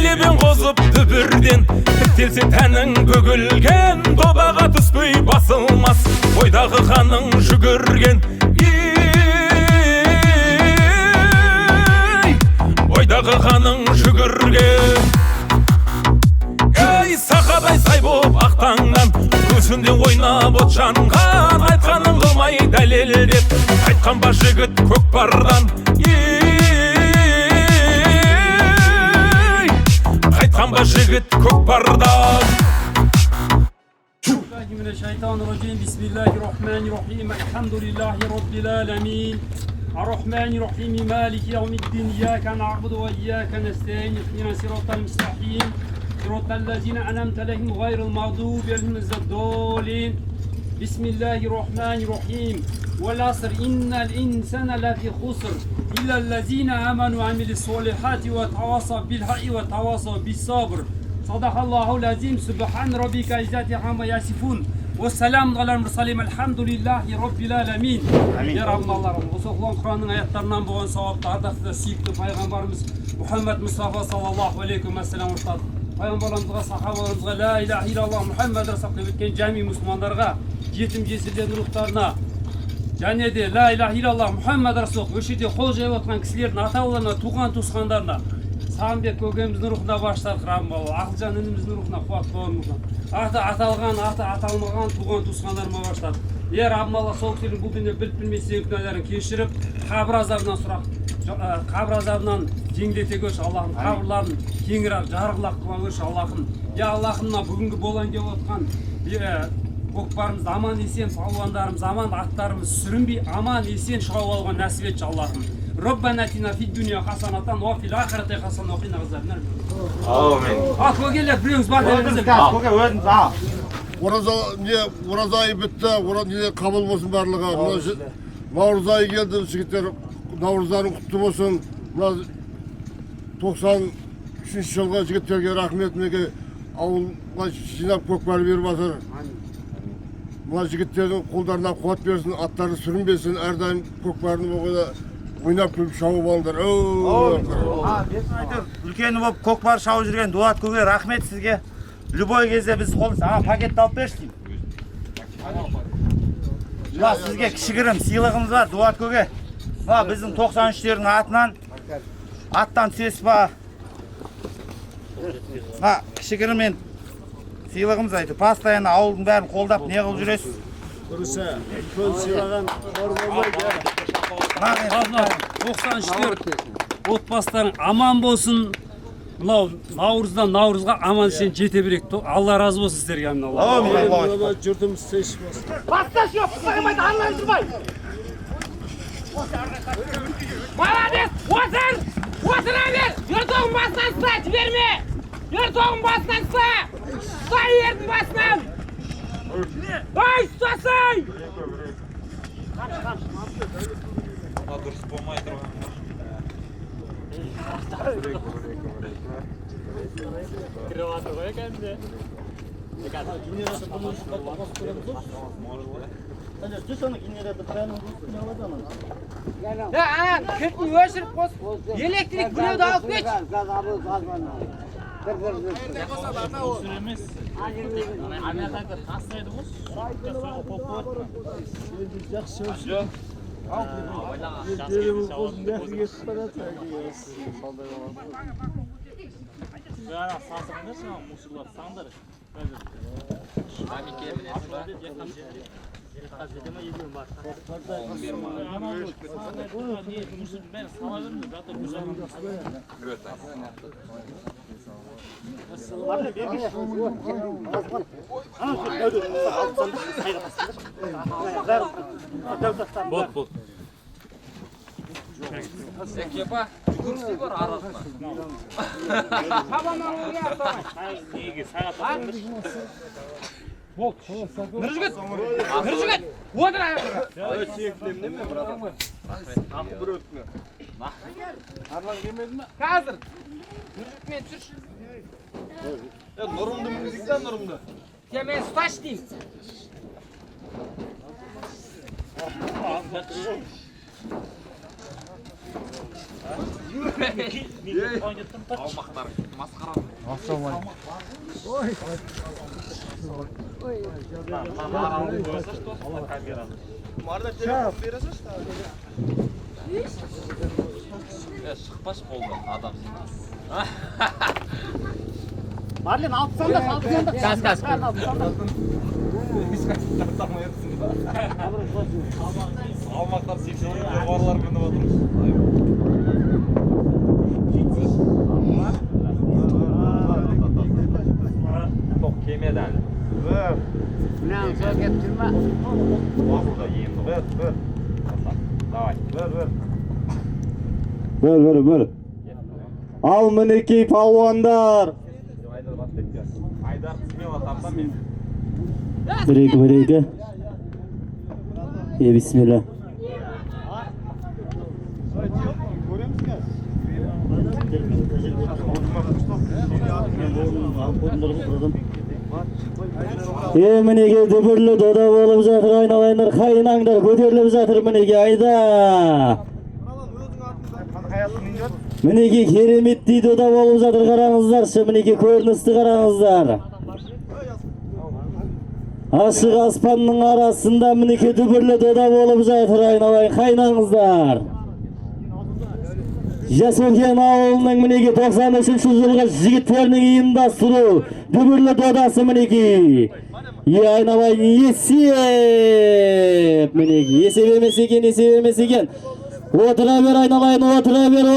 лебен қозып дүбірден тіктелсе тәнің бөгілген добаға түспей басылмас ойдағы қаның жүгірген ойдағы қаның жүгірген ей сақадай сай боп ақтаңнан көзінде ойнап от жанған айтқанын қылмай дәлелдеп айтқан ба жігіт көкпардан айтқан ба жігіт көкпардан Bismillahirrahmanirrahim. Elhamdülillahi Rabbil alemin. Ar-Rahmanirrahim. Maliki yevmiddin. İyyâke na'budu ve iyyâke nestaîn. İhdina sıratal müstakîm. Sıratallezîne en'amte aleyhim gayril mağdûbi aleyhim ve'd-dâllîn. Bismillahirrahmanirrahim. Vel asr innel insane lefî khusr. İllellezîne âmenû ve amilis-solihâti ve tevâsav bil-haqqi ve tevâsav bis-sabr. Sadakallahul azim. Subhan rabbike izzati amma yasifun. Ve selamun alel mursalin. Elhamdülillahi Rabbil alemin. Ya Rabbim Allah'ım. Осы Kur'an'ın ayetlerinin болған сауапты ардақты сүйікті пайғамбарымыз Мұхаммад Мұстафа саллаллаху алейкум ассалам ұртады. Пайғамбарымызға, сахабаларымызға ла иляха иллаллах Мұхаммад расулullah өткен жами мұсылмандарға, жетім жесірлердің рухтарына және де ла иляха иллаллах Мұхаммад расулullah осы жерде қол жайып отқан кісілердің ата-бабаларына, туған туысқандарына, Сағынбек көкеміздің рухына баштар қырам балы, Ақылжан ініміздің рухына қуат бауырымызға, аты аталған, аты аталмаған туған туысқандарыма баштар. Ер Раббым Алла сол кісілердің бұл дүниеде біліп білместен күнәларын кешіріп, қабір азабынан сұрақ, қабір азабынан жеңдете көрші Аллахым, қабірларын кеңірек жарғылақ қыла көрші Аллахым. Я Аллахымна бүгінгі болан деп отқан көкпарымыз аман есен, палуандарымыз аман, аттарымыз сүрінбей аман есен шығып алуға нәсіп етші Аллахым. Раббана атина фид дуния хасанатан ва фил ахирати хасанатан ва қина ғазабнар. Амин. Көкелер біреуіңіз бар дедіңіздер. Көке өзіңіз ораза айы бітті, ораза қабыл болсын барлығы. Наурыз айы келді, жігіттер, наурыздарың құтты болсын. 93 жылға жігіттерге рахмет, неге ауылға жинап көкпар беріп жатыр. Мына жігіттердің қолдарына қуат берсін, аттары сүрінбесін, әрдайым көкпарын ойнап күліп шауып алыңдар. Үлкені болып көкпар шауып жүрген Дуат көке рахмет сізге. Любой кезде біз қолымыз пакетті алып берші деймін. Сізге кішігірім сыйлығымыз бар Дуат көке. Біздің 93-тердің атынан аттан түсесіз ба? Кішігірімен сыйлығымыз айтты. Постоянно ауылдың бәрін қолдап не қылып жүресіз? Дұрысы, көл сыйлаған формалайды. 93-тер отбасыларың аман болсын. Наурыздан наурызға аман сен жете берек. Алла разы болсын сіздерге. Жұртымыз теш болсын. Басташ жоқ, қоймайды, Алла жүрмай. Молодец, отыра бер. Ертоғын басынан ұста, жіберме. Ертоғын басынан ұста. Ұста ердің басынан. Ай, ұстасай. Дұрыс болмай тұрған. Криватыр ғой кәнде. Кіртін өшіріп қос. Электрик біреуді алып кеш. Süremiz. Amerika'da hastaydı bu. Bot. Ekeba, жүгірісі бар арасында. Нұржігіт, отыр аяққа. Қазір, Нұржігітмен түсірші. Нұрымды мүзіктен нұрымды. Мен ұсташ деймін. Шықпаш болды адам. Марлен алпсан да салпсан да. Газ. Алмақтар 80 жоғарылар мініп отырмыз. Тоқ кемеді әлі. Мына сол кеп жүрме. Давай. Бір. Ал мінекей палуандар. Айдар смело тарта мен. Бір-екі. Бисмилля. Мінеге дүбірлі дода болып жатыр, айналайындар, қайынаңдар көтеріліп жатыр, мінеге айда. Мінеге кереметтей дода болып жатыр, қараңыздаршы, мінеге көріністі қараңыздар. Ашық аспанның арасында мінеке дүбірлі дода болып жатыр, айналайын, қайнаңыздар. Жасөкен ауылының мінеге 93-ші жылғы жігіттерінің ұйымдастыру дүбірлі додасы мінеке. Айналайын, есеп мінеке, есеп емес екен. Отыра бер, айналайын, отыра бер.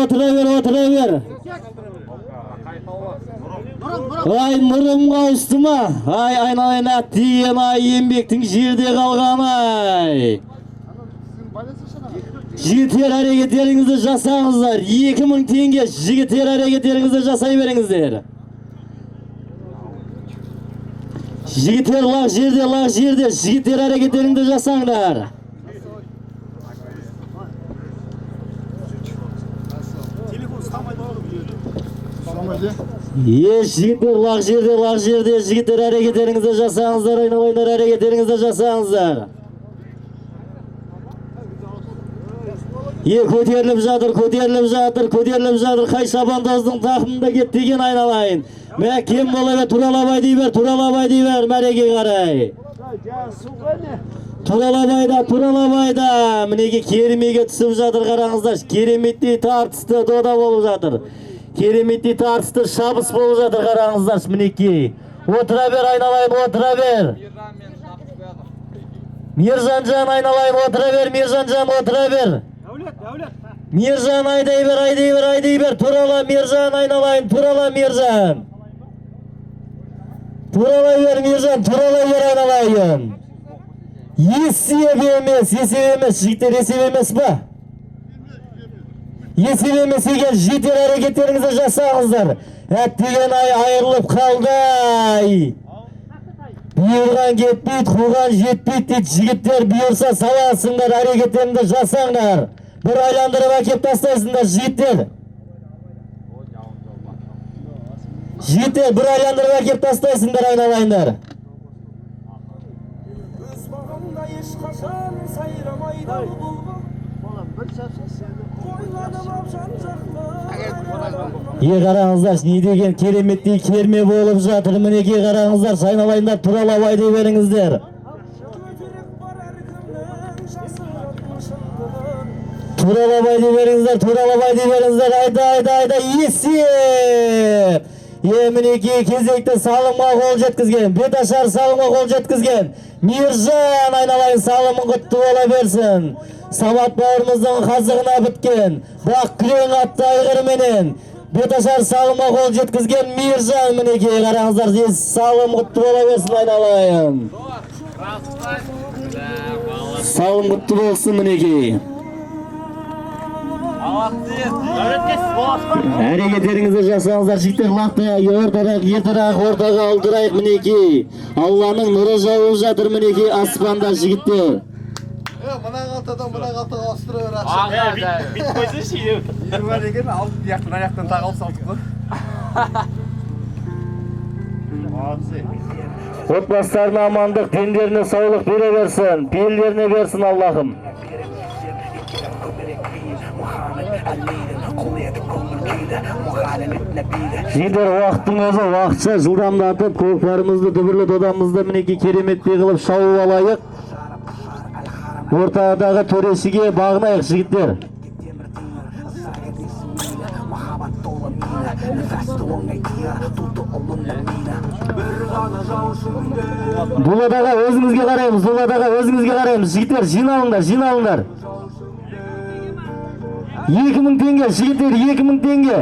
Ай, нұрымға ұшты ма? Ай, айналайын, әттеген ай, еңбектің жерде қалған ай. Жігіттер әрекеттеріңізді жасаңыздар. 2000 теңге жігіттер әрекеттеріңізді жасай беріңіздер. Жігіттер лақ жерде, жігіттер әрекеттеріңізді жасаңдар. Жігіттер лақ жерде, жігіттер әрекеттеріңізді жасаңыздар, айналайындар әрекеттеріңізді жасаңыздар. Көтеріліп жатыр, қай шабандоздың тақымында кеттеген айналайын. Мә кем бола туралабай дей бер, мәреге қарай. Туралабайда, мінеге керемеге түсіп жатыр, қараңыздар. Кереметтей тартысты дода болып жатыр. Кереметтей тартысты шабыс болып жатыр, қараңыздар, мінеке. Отыра бер, айналайын, отыра бер. Мержанжан айналайын, отыра бер. Мержан айдай бер, турала Мержан айналайын, турала Мержан. Туралай бер айналайын. Есеп емес, жігіттер есеп емес ба? Есеп емес екен, жігіттер әрекеттеріңізді жасаңыздар. Әттеген ай айырылып қалдай. Бұйырған кетпейді, қуған жетпейді дейді, жігіттер бұйырса саласыңдар, әрекеттеріңді жасаңдар. Bir aylandırıp akep tastayısınlar jigitler. Jigitler bir aylandırıp akep tastayısınlar aynalayınlar. Қараңыздар, не деген кереметтей керме болып жатыр. Мінеке қараңыздар, айналайындар, туралабай дей беріңіздер. Turalabay deyberіңіздер, айда, есеп! Мінеке кезекті салымға қол жеткізген, беташар салымға қол жеткізген. Мержан айналайын салымын құтты бола берсін. Самат бауырымыздың қазығына біткен, бақ күрең атты айғырменен. Беташар салымға қол жеткізген Мержан мінеке, қараңыздар, салым құтты бола берсін айналайын. Салым құтты болсын мінеке. Әрекеттеріңізді жасаңыздар, жігіттер лақты, ортаға алдырайық мінеке. Алланың нұры жауып жатыр мінеке, аспанда жігіттер. Мына қалтаға астыра бер. Бит қойсы шейдеу. Еруар деген алып аяқтан тағалып салдық қой. Отбасыларына амандық, дендеріне саулық бере берсін, пейілдеріне берсін Аллахым. Жігіттер, уақыттың өзі уақытша жылдамдатып, көкпарымызды, дүбірлі додамызды мінекей кереметтей қылып шауып алайық. Ортадағы төрешіге бағынайық, жігіттер. Дуладаға өзіңізге қараймыз, жігіттер, жиналыңдар. 2000 теңге, жігіттер, 2000 теңге.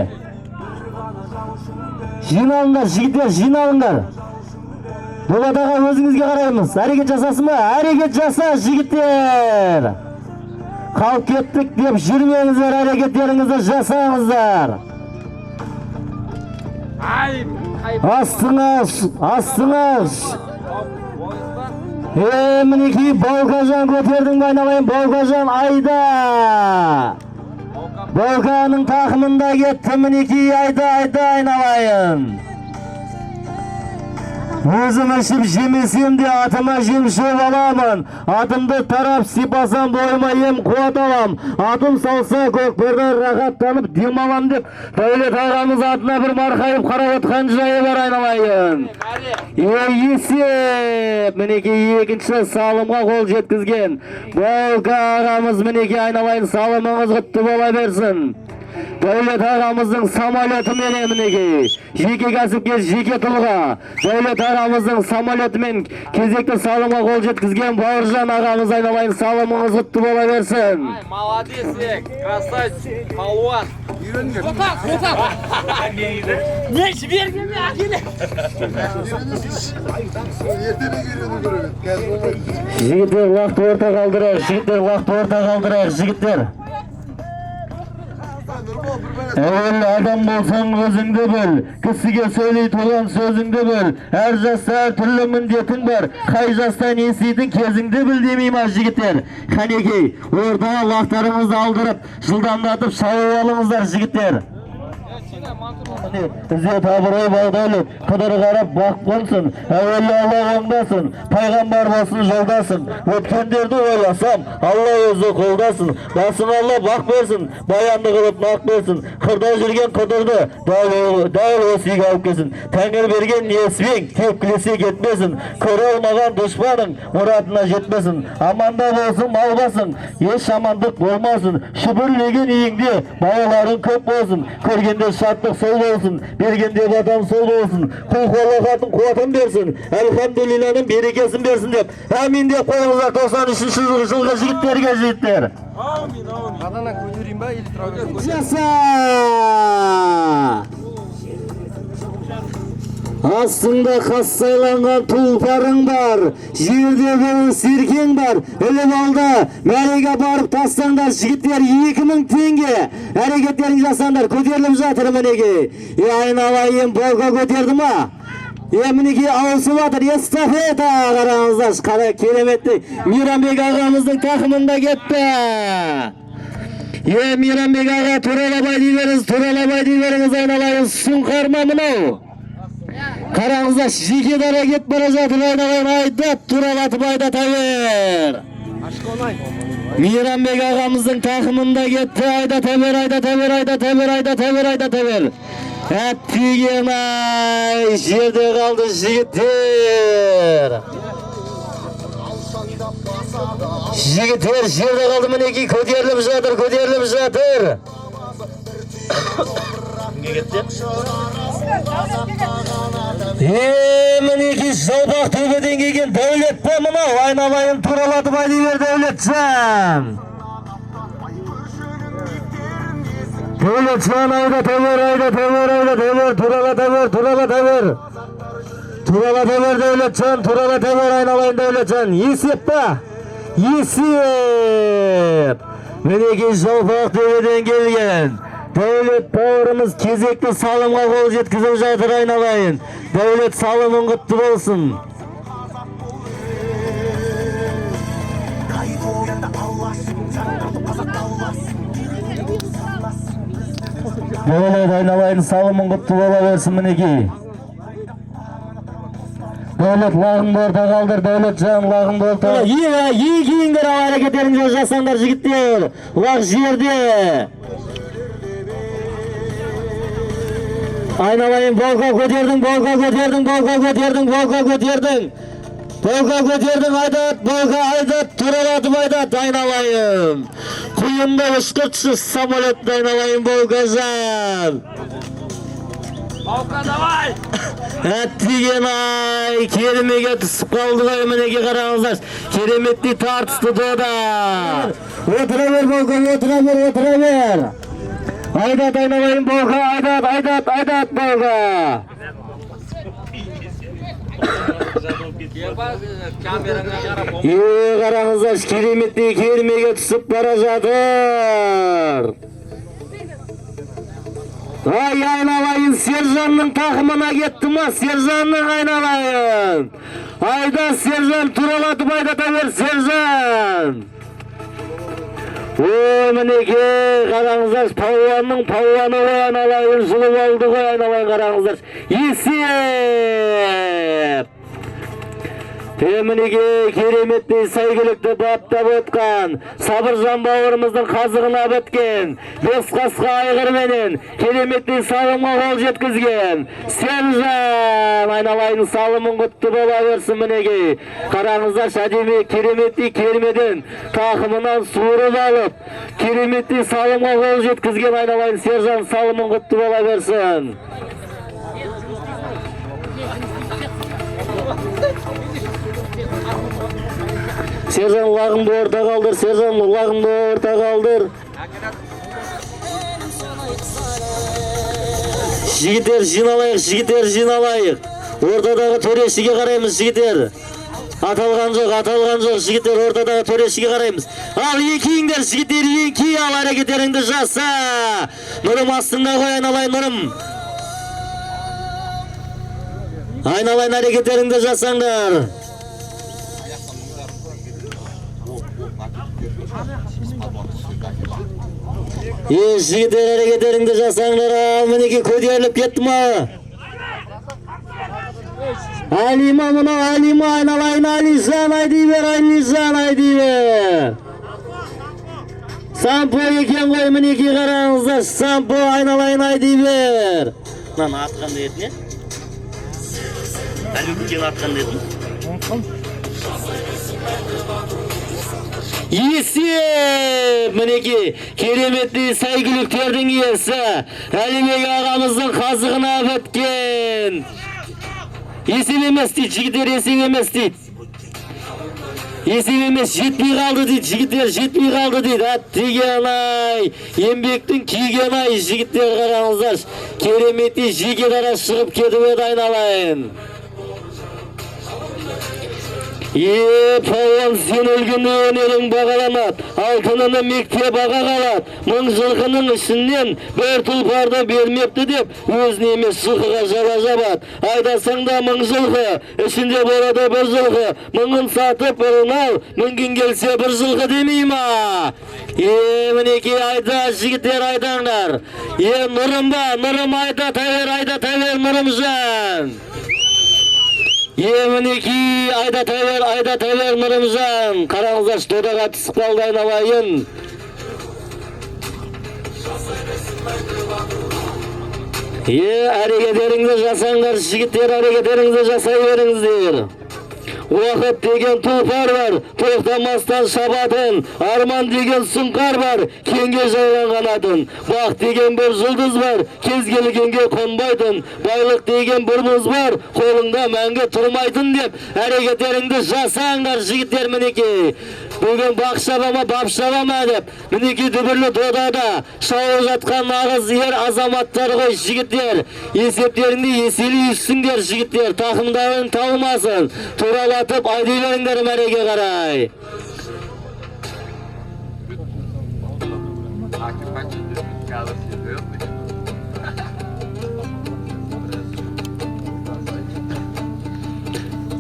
Жиналыңдар, жігіттер, жиналыңдар. Дуладаға өзіңізге қараймыз. Әрекет жасасын ба? Әрекет жаса, жігіттер. Қалып кеттік деп жүрмеңіздер, әрекеттеріңізді жасаңыздар. Астыңыз. Мінекей Баукажан көтердің ба айналайын, Баукажан айда. Бауканың тақымында кетті, мінекей айда айналайын. Өзім ішіп жемесем де атыма жем шөп аламын. Атымды тарап сипасам бойыма ем қуат алам. Атым салса көкпардан рахаттанып дем алам деп Дәулет ағамыз атына бір марқайып қарап отқан жайы бар айналайын. Есеп! Мінекей екінші салымға қол жеткізген. Баука ағамыз мінекей айналайын, салымыңыз құтты бола берсін. Дәулет ағамыздың самолетімен мінекей, жеке кәсіпкер, жеке тұлға. Дәулет ағамыздың самолетімен кезекті салымға қол жеткізген Бауыржан ағамыз айналайын, салымыңыз құтты бола берсін. Молодец, красавчик, палуан. Ne жіберген ме әкеле? Жігіттер, уақыт орта қалдырайық, жігіттер. Әуелі адам болсаң өзіңді біл, кісіге сөйлей тұрған сөзіңді біл. Әр жаста әр түрлі міндетің бар, қай жаста не істейтін кезіңді біл демей ма жігіттер? Қанекей, ортаға лақтарыңызды алдырып, жылдамдатып шауып алыңыздар жігіттер. Ізет абырой Дәулет, қыдыр қарап бақ болсын, әуелі Алла оңдасын, пайғамбар болсын жолдасын. Өткендерді ойласам, Алла өзі қолдасын, басын Алла бақ берсін, баянды қылып нақ берсін. Қырда жүрген қыдырды дәл осыға алып келсін. Тәңір берген несібең тепкілесе кетмесін, көре алмаған дұшпаның мұратына жетмесін. Аманда болсын мал басың, еш амандық болмасын. Шүбірлеген үйіңде балаларың көп болсын, көргенде шаттық сол болсын, бергенде батам сол болсын. Құлқолақатын қуатын берсін, әлхамдулилланың берекесін берсін деп әмин деп қойыңыздар. 93-ші жылғы жігіттерге жігіттер. Жаса! Астында қас сайланған тұлпарың бар, жерде бір серкең бар. Іліп алды, мәреге барып тастаңдар жігіттер, 2000 теңге. Әрекеттерін жасаңдар, көтеріліп жатыр мінеге. Айналайын, Баука көтерді ма? Мінеге ауысып жатыр, эстафета қараңыздар, қара кереметті. Мейрамбек ағамыздың тақымында кетті. Мейрамбек аға, туралабай дейберіңіз айналайын, сұңқарма мұнау. Қараңыздар, жеке дара кет бара жатыр айналайын, айдап туралатып айдата бер. Мейрамбек ағамыздың тақымында кетті, айдата бер. Әттеген-ай, жерде қалды жігіттер. Жерде қалды мінекей, көтеріліп жатыр. Кімге кетті? Мінекей жалпақ төбеден келген Дәулет па мынау, айналайын туралатып айдай бер Дәулетжан. Дәулетжан айдата бер, туралата бер Дәулетжан, айналайын Дәулетжан. Есеп па? Есеп! Мінекей жалпақ төбеден келген Дәулет бауырымыз кезекті салымға қол жеткізіп жатыр айналайын. Дәулет салымың құтты болсын. Дәулет айналайын, салымың құтты бола берсін мінекей. Дәулет лағыңды орта қалдыр, Дәулетжан лағыңды орта. Кейіндер ау әрекеттеріңізді жасаңдар жігіттер. Лақ жерде. Aynalayın, bolka ko'terding, bolka ko'terding, bolka ko'terding, bolka ko'terding. Bolka ko'terding, aydat, bolka aydat, turalatib aydat, aynalayın. Quyunda uçqurtsiz samolyotda aynalayın, bolkajan. Volka davay. Әттеген ай, керемеге түсіп қалды ғой, мінеке қараңыздар. Кереметті тартысты дода. Отыра бер, болқа, отыра бер. Айдат, айналайын болқа, айдат болқа. Камераңа қарап. Қараңыздар, кереметті керемеге түсіп бара жатыр. Ay aynalayın, Serjanның takımına gitti mi? Serjanның aynalayın. Ayda Serjan turalatıp aydata ver Serjan. Oy mineke qarаңыздар, pavvanның pavvanı oy aynalayın, жылып oldu oy aynalayın qarаңыздар. Есеп. Mineke keremetli saygılıkты баптап отқан Сабыржан бауырымыздың қазығына біткен бес қасқа айғыр менен кереметli салымға қол жеткізген Сержан айналайын салымын құтты бола берсін. Мінеге қараңыздар, әдемі кереметli кермеден тақымынан суырып алып кереметli салымға қол жеткізген айналайын Сержан салымын құтты бола берсін. Сержан лағыңды орта қалдыр, Сержан лағыңды орта қалдыр. Жігіттер жиналайық. Ортадағы төрешіге қараймыз, жігіттер. Аталған жоқ, жігіттер, ортадағы төрешіге қараймыз. Ал екейіңдер, жігіттер, екей, ал әрекеттеріңді жаса. Нұрым астында қой, айналайын, Нұрым. Айналайын, әрекеттеріңді жасаңдар. Жігіттер, әрекеттеріңді жасаңдар. Мінеке көтеріліп кетті ма? Алима мұна, Алима айналайын, Алижан айдай бер. Сампо екен ғой, мінеке қараңыздар. Сампо айналайын, айдай бер. Мынаны атқан етін, не? Әлеукен атқан етін. Есеп! Мінеке, кереметті сәйгіліктердің иесі Әлібек ағамыздың қазығына біткен. Есеп емес дейді, жігіттер, есеп емес дейді. Есеп емес, жетпей қалды дейді, жігіттер, жетпей қалды дейді. Әттеген ай, еңбектің күйген ай, жігіттер қараңыздар. Кереметті жеке дара шығып кетіп еді, айналайын. Пауан, сен өлгенде өнерің бағаламат, алтыныны мектеп аға қалат. Мың жылқының ішінен бір тұлпарды бермепті деп, өзіне емес жылқыға жаба жабат. Айдасаң да мың жылқы, ішінде болады бір жылқы. Мыңын сатып бірін ал, мінген келсе бір жылқы демей ма? Мінеке айда, жігіттер айдаңдар. Нұрым ба, Нұрым айда тәвер Нұрымжан. Мінеки айда тәвер Нұрымжан. Қараңыздар, додаға түсіп қалды, айналайын. Әрекеттеріңді жасаңдар, жігіттер, әрекеттеріңді жасай беріңіздер. Уақыт деген тұлпар бар, тоқтамастан шабатын. Арман деген сұңқар бар, кеңге жайған қанатын. Бақ деген бір жұлдыз бар, кез келгенге қонбайтын. Байлық деген бір мұз бар, қолыңда мәңгі тұрмайтын деп, әрекеттеріңді жасаңдар, жігіттер. Мінеке бүгін бақ шабама, бап шабама деп, мінеке дүбірлі додада шауып жатқан нағыз ер азаматтар ғой, жігіттер. Есептеріңді еселей үшсіңдер, жігіттер. Тақымдарын талмасын, туралатып айдай беріңдер мәреге қарай.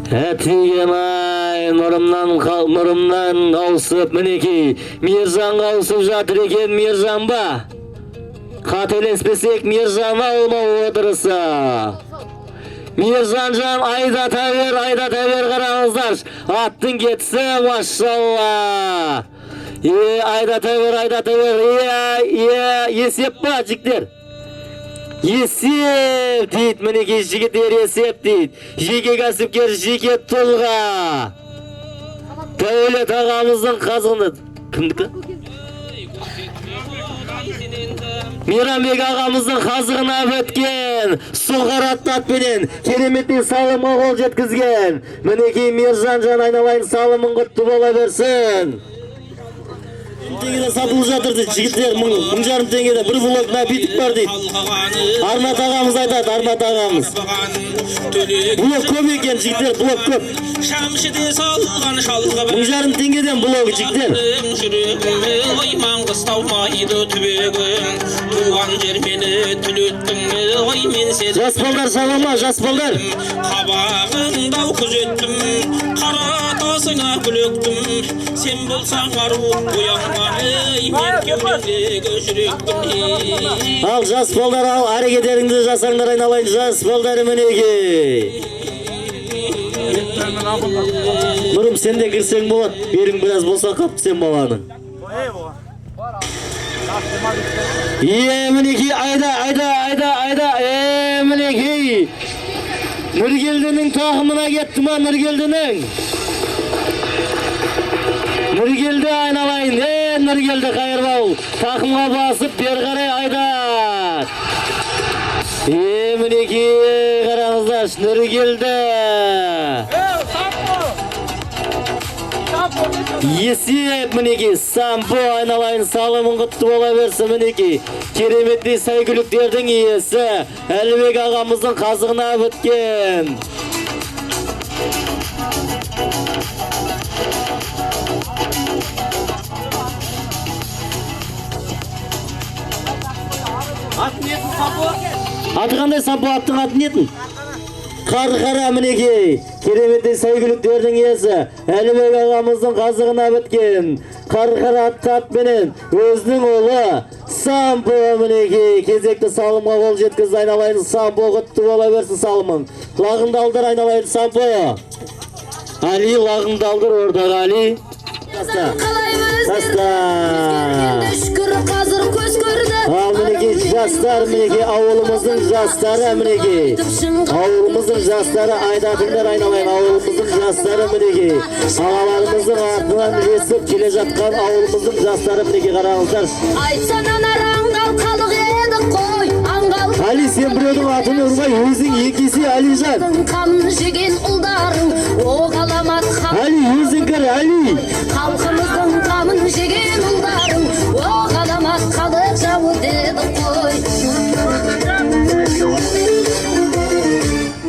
Әттеген ай, Нұрымнан ауысып, мінеке Мержанға ауысып жатыр екен. Мержан ба? Қателеспесек Мержан алмау отырысы. Мержанжан айда тәвер қараңыздар. Аттың кетсі, машалла. Айда тәвер. Есеп ба, жіктер? Есеп дейді, мінекей жігіттер есеп дейді. Жеке кәсіпкер, жеке тұлға. Дәулет ағамыздың қазығыны. Кімдікі? Мейрамбек ағамыздың қазығына өткен, сұлғаратты атпенен кереметтен салымға қол жеткізген. Мінекей Мержан жан айналайын салымын құтты бола берсін. Теңгеде сатылып жатыр дейді жігіттер, 1000 теңгеде бір блокна битік бар дейді. Армат ағамыз айтады, Армат ағамыз. Блок көп екен жігіттер, блок көп. 1000 теңгеден блок жігіттер. Ойман қысталмайды түбегім, туған жер мені түлеттің, ой мен сені. Жас балдар шағама, жас балдар. Қабағыңдау күзеттім, қара тасыңа күлектім, сен болсаң ару оянғаны, мен кеудемдегі жүректім. Ал жас балдар, ал әрекеттеріңді жасаңдар айналайын, жас балдар мінеге. Нұрым, сен де кірсең болады, берің біраз болса қапты сен баланың. Мінекей, айда, мінекей. Нұргелдінің тақымына кетті ма, Нұргелдінің? Нұргелді айналайын, Нұргелді қайырбау. Тақымға басып, бер қарай айдат. Мінекей, қараңыздар, Нұргелді. Есеп мінекей, сампо айналайын салымын құтты бола берсін мінекей. Кереметтей сәйгүліктердің иесі Әлібек ағамыздың қазығына өткен. Аты қандай сампо, аттың аты нетін? Қара мінекей, кереметтей сәйгүліктердің иесі Әлібек ағамыздың қазығына біткен. Қара атты атпенен өзінің олы сампо мінекей. Кезекті салымға қол жеткізді айналайын, сампо құтты бола берсін салымың. Лағыңды алдыр айналайын сампо. Али лағыңды алдыр ордаға Али. Ал мінекей жастар, мінекей ауылымыздың жастары мінекей. Ауылымыздың жастары айдатыңдар айналайын, ауылымыздың жастары мінекей. Ағаларымыздың артынан ілесіп келе жатқан ауылымыздың жастары мінекей қараңыздар. Айтсанан араңғал қалық еді қой, аңғал. Али, сен біреудің атын ұрмай, өзің екесе Алижан. Қанын жеген ұлдарың, оғаламат халық. Али, өзің кір, Али. Халқымыздың қамын жеген ұлдарың, оғаламат халық жауы деді қой.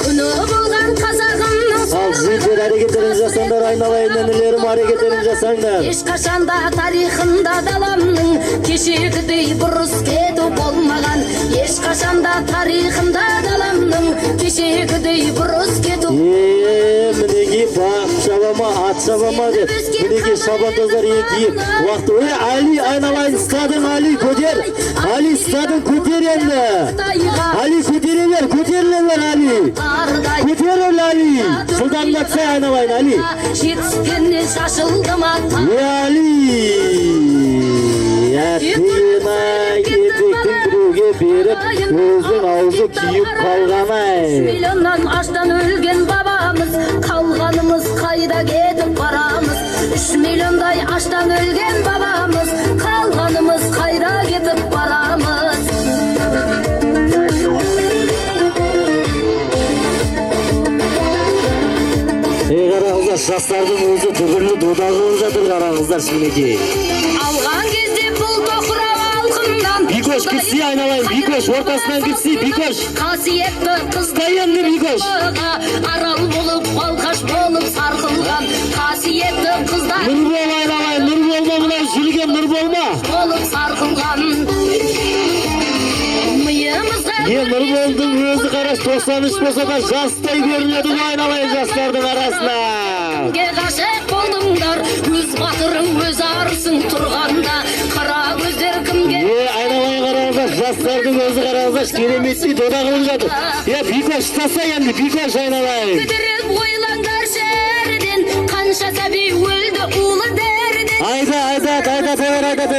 Күні болған қазағымның Ал жүйдер әрекеттерін жасаңдар айналайын, інілерім әрекеттерін жасаңдар. Ешқашанда тарихында даламның кешегідей бұрыс кету болмаған. Ешқашанда тарихында даламның кешегідей бұрыс кету. Мінеге бақ шабама, ат шабама деп. Мінеге шабандоздар еңкейіп. Уақыты, Али айналайын, стадың Али көтер. Али стадың көтер енді. Али көтере бер, көтеріле бер Али. Көтеріл Али. Жылдамдатса айналайын Али. Жетіскеннен шашылды ма? Али. Әттеймай, етектің біреуге беріп, өзің аузы күйіп қалғанай. 3 миллионнан аштан өлген бабамыз, қалғанымыз қайда кетіп барамыз. 3 миллиондай аштан өлген бабамыз, қалғанымыз қайда кетіп барамыз. Қараңыздар, жастардың өзі түгірлі додағы жатыр қараңыздар мінекей. Алған кезде бұл тоқырау алқымнан. Бикош кітсе айналайын, Бикош ортасынан кітсе, Бикош. Қасиетті қыз Қайынды Бикош. Арал болып, балқаш болып сарқылған. Қасиетті қыздар Нұр бол айналайын, нұр болма, мынау жүрген нұр болма. болып сарқылған. Нұр болдың өзі қараш 93 болса да жастай көрінеді айналайын жастардың арасына. Ғашық болдыңдар, өз батырың, өз арысың тұрғанда. Қара көздер кімге? Айналайын қараңыздар, жастардың өзі қараңыздар, кереметтей дода қылып жатыр. Бикош таса енді, Бикош айналайын. Күдіріп ойлаңдар шәрден, қанша сәби өлді улы дәрден. Айда.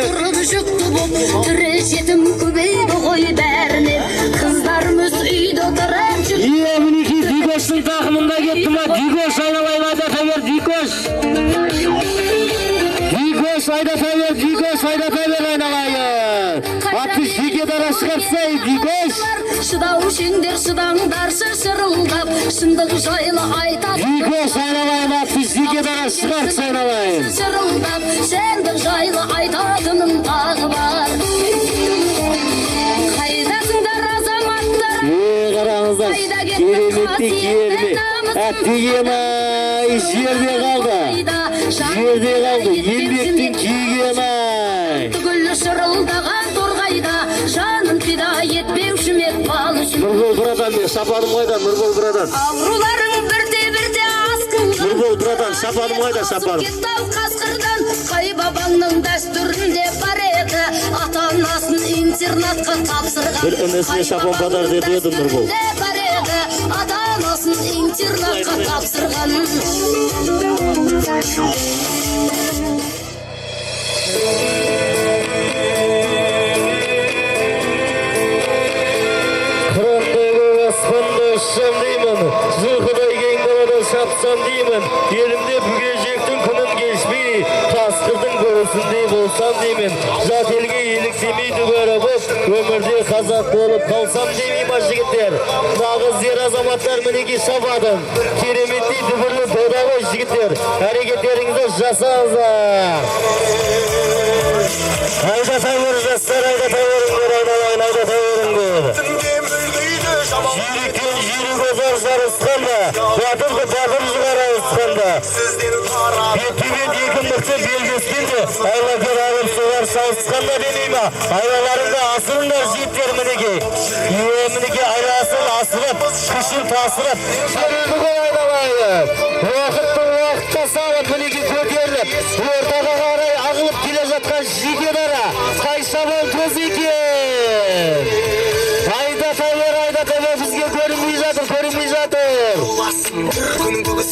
Тұрып жүкті боп, тірі жетім көбейді ғой бәрінен. Қыздар Шыдау шеңдер шыдаңдаршы шырылдап шындық жайлы айтады Жеке сайналайын атты жеке дара шығарт сайналайын шырылдап шындық жайлы айтатыным тағы бар қайдасыңдар азаматтар қараңыздар кереметті киерме әттеген-ай жерде қалды еңбектің киген-ай түгіл шырылдаған торғайда жанын пида етпеуші ме бал үшін Нұрбол братан мен сапаным қайда Нұрбол братан ауруларың бірте асқын Нұрбол братан сапаным қайда сапаным кеттау қасқырдан қай бабаңның дәстүрінде бар еді ата анасын интернатқа тапсырған бір інісіне сапан бадар деді едім Нұрбол бар еді ата анасын интернатқа тапсырған Қырандайғы аспанды ұшсам деймін жылқыдай кең далада шапсам деймін елімде бүге жектің күнін кешпей қасқырдың көрісіндей болсам деймін жат елге еліктемей дүбәрі боп өмірде қазақ болып қалсам деймін ма жігіттер нағыз ер азаматтар мінеки шабадым кереметтей дүбірлі дода ғой жігіттер әрекеттеріңізді жасаңыздар айдата бер жастар айдата беріңдер айналайын айдата беріңдер жүйріктен жүйрік озар жарысқанда батырды батыр жығара ұсқанда бет-бет екі мықты белдескенде айлакер алып суғар салысқанда демей ма айлаларыңды асырыңдар жігіттер мінеке айласын асырып күшін тасырып көрілді ғой айналайын уақытта салып мінеке көтеріліп ортаға қарай ағылып келе жатқан жеке дара қайша бол төз екен айдата бер бізге көрінбей жатыр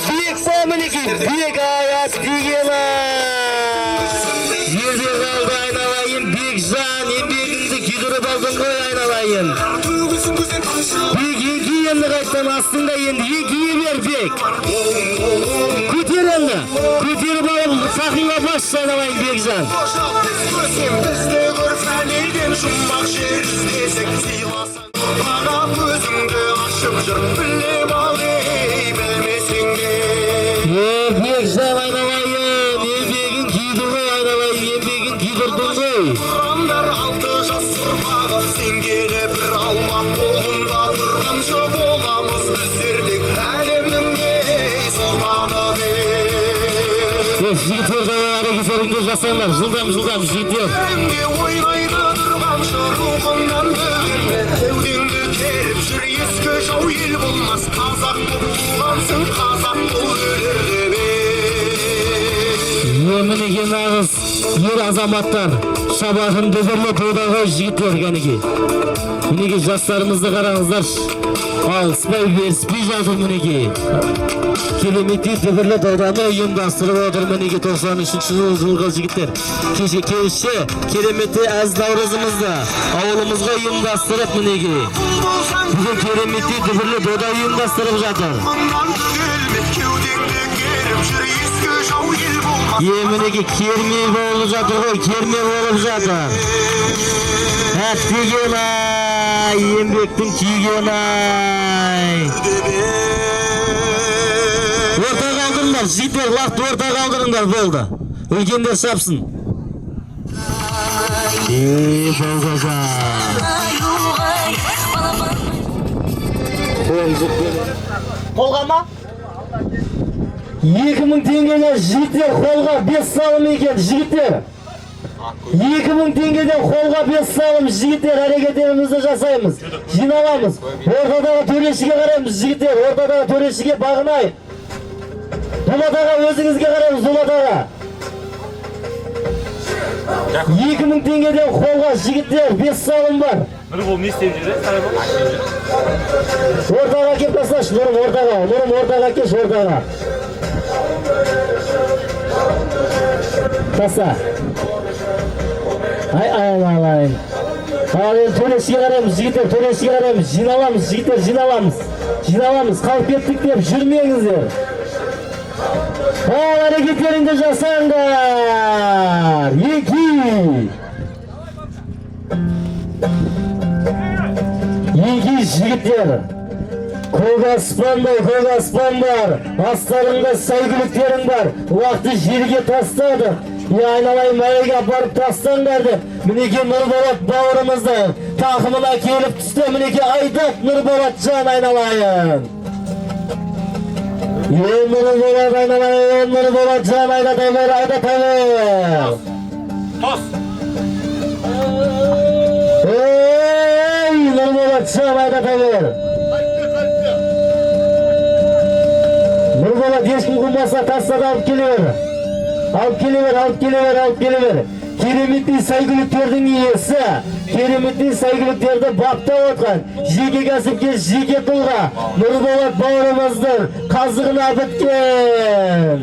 биік па мінеки биік аяқ деген жерде қалды айналайын биік жан еңбегіңді күйдіріп алдың ғой айналайын биік еңкейе енді қайттан астыңда енді еңкейе бер биік көтер енді көтеріп алып сақинға бас айналайын биік жан бізді көрфәлейден жұмбақ жер іздесек сыйласың аға көзіңді ашып жүр білем ал ей білмесең де биік жан айналайын еңбегін күйді ғой айналайын еңбегін күйдірдің ғой ұрандар алты жас ұрпағы сен келе бір алмат қолында тұрғанша боламыз біздер тек әлемнің ей сұлтаны жігіттер әрекеттеріңді жасаңдар жылдам жігіттер ойнайды тұрғанша рухыңнан бөлінме кеудеңді керіп жүр ескі жау ел болмас қазақ болып туғансың қазақ бол өлерде мінеки нағыз ер азаматтар шабағын дүбірлі додаға жігіттер мінеки жастарымызды қараңыздаршы алыспай беріспей жатыр мінеки кереметтей дүбірлі доданы ұйымдастырып отыр мінеки 93-ші жылғы жігіттер кеше кереметті әз наурызымызды ауылымызға ұйымдастырып мінеки бүгін кереметтей дүбірлі дода ұйымдастырып жатыр мінеки керме болып жатыр ғой керме болып жатыр әттеген-ай еңбектің күйген-ай ортаға алдырыңдар жігіттер лақты ортаға алдырыңдар болды үлкендер шапсын қолға ма? 2000 теңгеден жігіттер қолға 5 салым екен жігіттер 2000 теңгеден қолға 5 салым жігіттер әрекеттерімізді жасаймыз жиналамыз ортадағы төрешіге қараймыз жігіттер ортадағы төрешіге бағынайық Дулат аға өзіңізге қараймыз Дулат аға 2000 теңгеден қолға жігіттер 5 салым бар Нұрбол не істеп жүр? ортаға кеп тасташы Нұрым ортаға кеш ортаға таста айналайын ал енді төрешіге қараймыз жігіттер төрешіге қараймыз жиналамыз жігіттер жиналамыз қалып кеттік деп жүрмеңіздер ал әрекеттеріңді жасаңдар Егей жігіттер, көк аспан бар, астарыңда сәйгүліктерің бар, уақытты жерге тастадық. Айналайын мәреге апарып тастаңдар деп, мінеке Нұрболат бауырымыздың тақымына келіп түсті, мінеке Айдат Нұрболат жан айналайын. Нұрболат айналайын, Нұрболат жан Айдат Айбер. Тос. Нұрболат жан Айдат Айбер. Нұрболат ешкім қылмаса тастады, алып келе бер. Кереметтей сәйгүліктердің иесі, кереметтей сәйгүліктерді баптап отқан жеке кәсіпкер, жеке тұлға Нұрболат бауырымыздың қазығына біткен.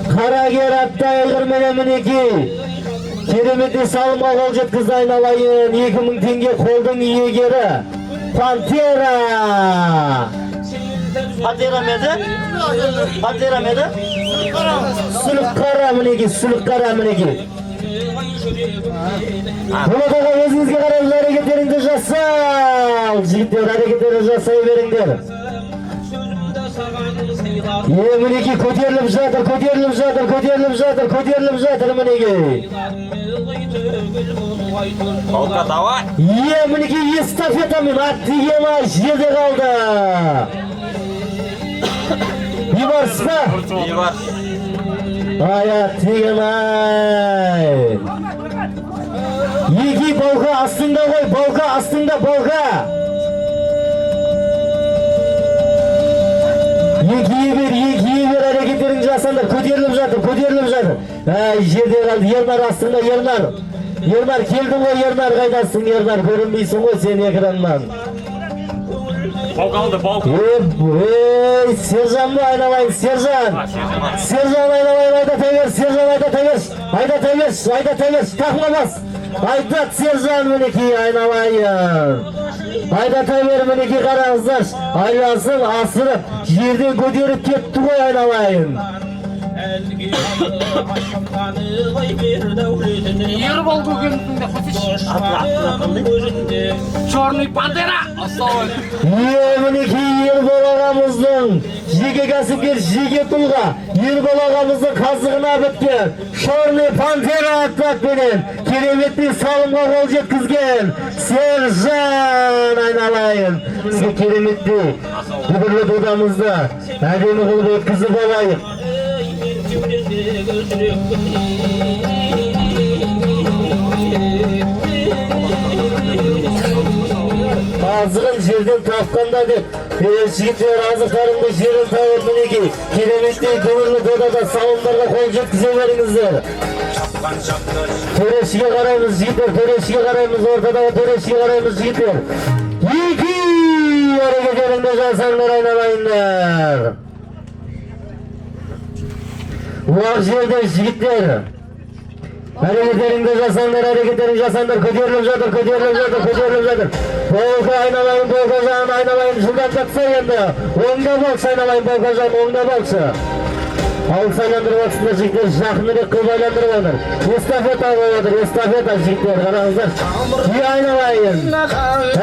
Қарагер атты айғырменен мінекей кереметтей салымға қол жеткізді. Айналайын 2000 теңге қолдың иегері Пантера. Пантера меді? Сүлік қара мінеке. Бұлатаға өзіңізге қарай әрекеттеріңді жасал. Жігіттер әрекеттерді жасай беріңдер. Мінеке көтеріліп жатыр мінеке. Балка, давай. Мінеке эстафетамен атты ема жерде қалды. Бейбарсыз ба? Бейбарс. Аят тегін-ай. Егей балға астында ғой, балға астында. Екие бер әрекеттерін жасандар, көтеріліп жатыр. Жерде қалды, Ернар астында, Ернар келдің ғой, Ернар қайдасың, Ернар көрінбейсің ғой сен экраннан. Балқалды. Сержан ба айналайын, Сержан айналайын, айдата бер, тақма бас. Айдат Сержан мінекей айналайын. Айдата бер мінекей қараңыздар. Айласын асырып, жерден көтеріп кетті ғой айналайын. Ербол көкенің де Черный Пантера. Мінекей Ербол ағамыздың жеке кәсіпкер, жеке тұлға Ербол ағамыздың қазығына біткен Черный Пантера атпақпенен кереметтей салымға қол жеткізген Сержан айналайын. Сен кереметтей дүбірлі додамызды әдемі қылып өткізіп алайық. Азығын жерден тапқанда деп жігіттер азықтарыңды жерден тауып мінекей кереметтей дүбірлі додада салымдарға қол жеткізе беріңіздер. Төрешіге қараймыз жігіттер, ортадағы төрешіге қараймыз жігіттер. Екі әрекеттеріңді жасаңдар айналайындар. Уақ жерде жігіттер әрекеттеріңді жасаңдар, көтеріліп жатыр. Болқа айналайын, болқа жағын айналайын жылдап жатса енді. Оңда болшы айналайын, болқа жағын оңда болшы. Ауыл сайландырып атсында жігіттер жақынырек қылып айландырып отыр. Эстафета жігіттер қараңыздар. Айналайын.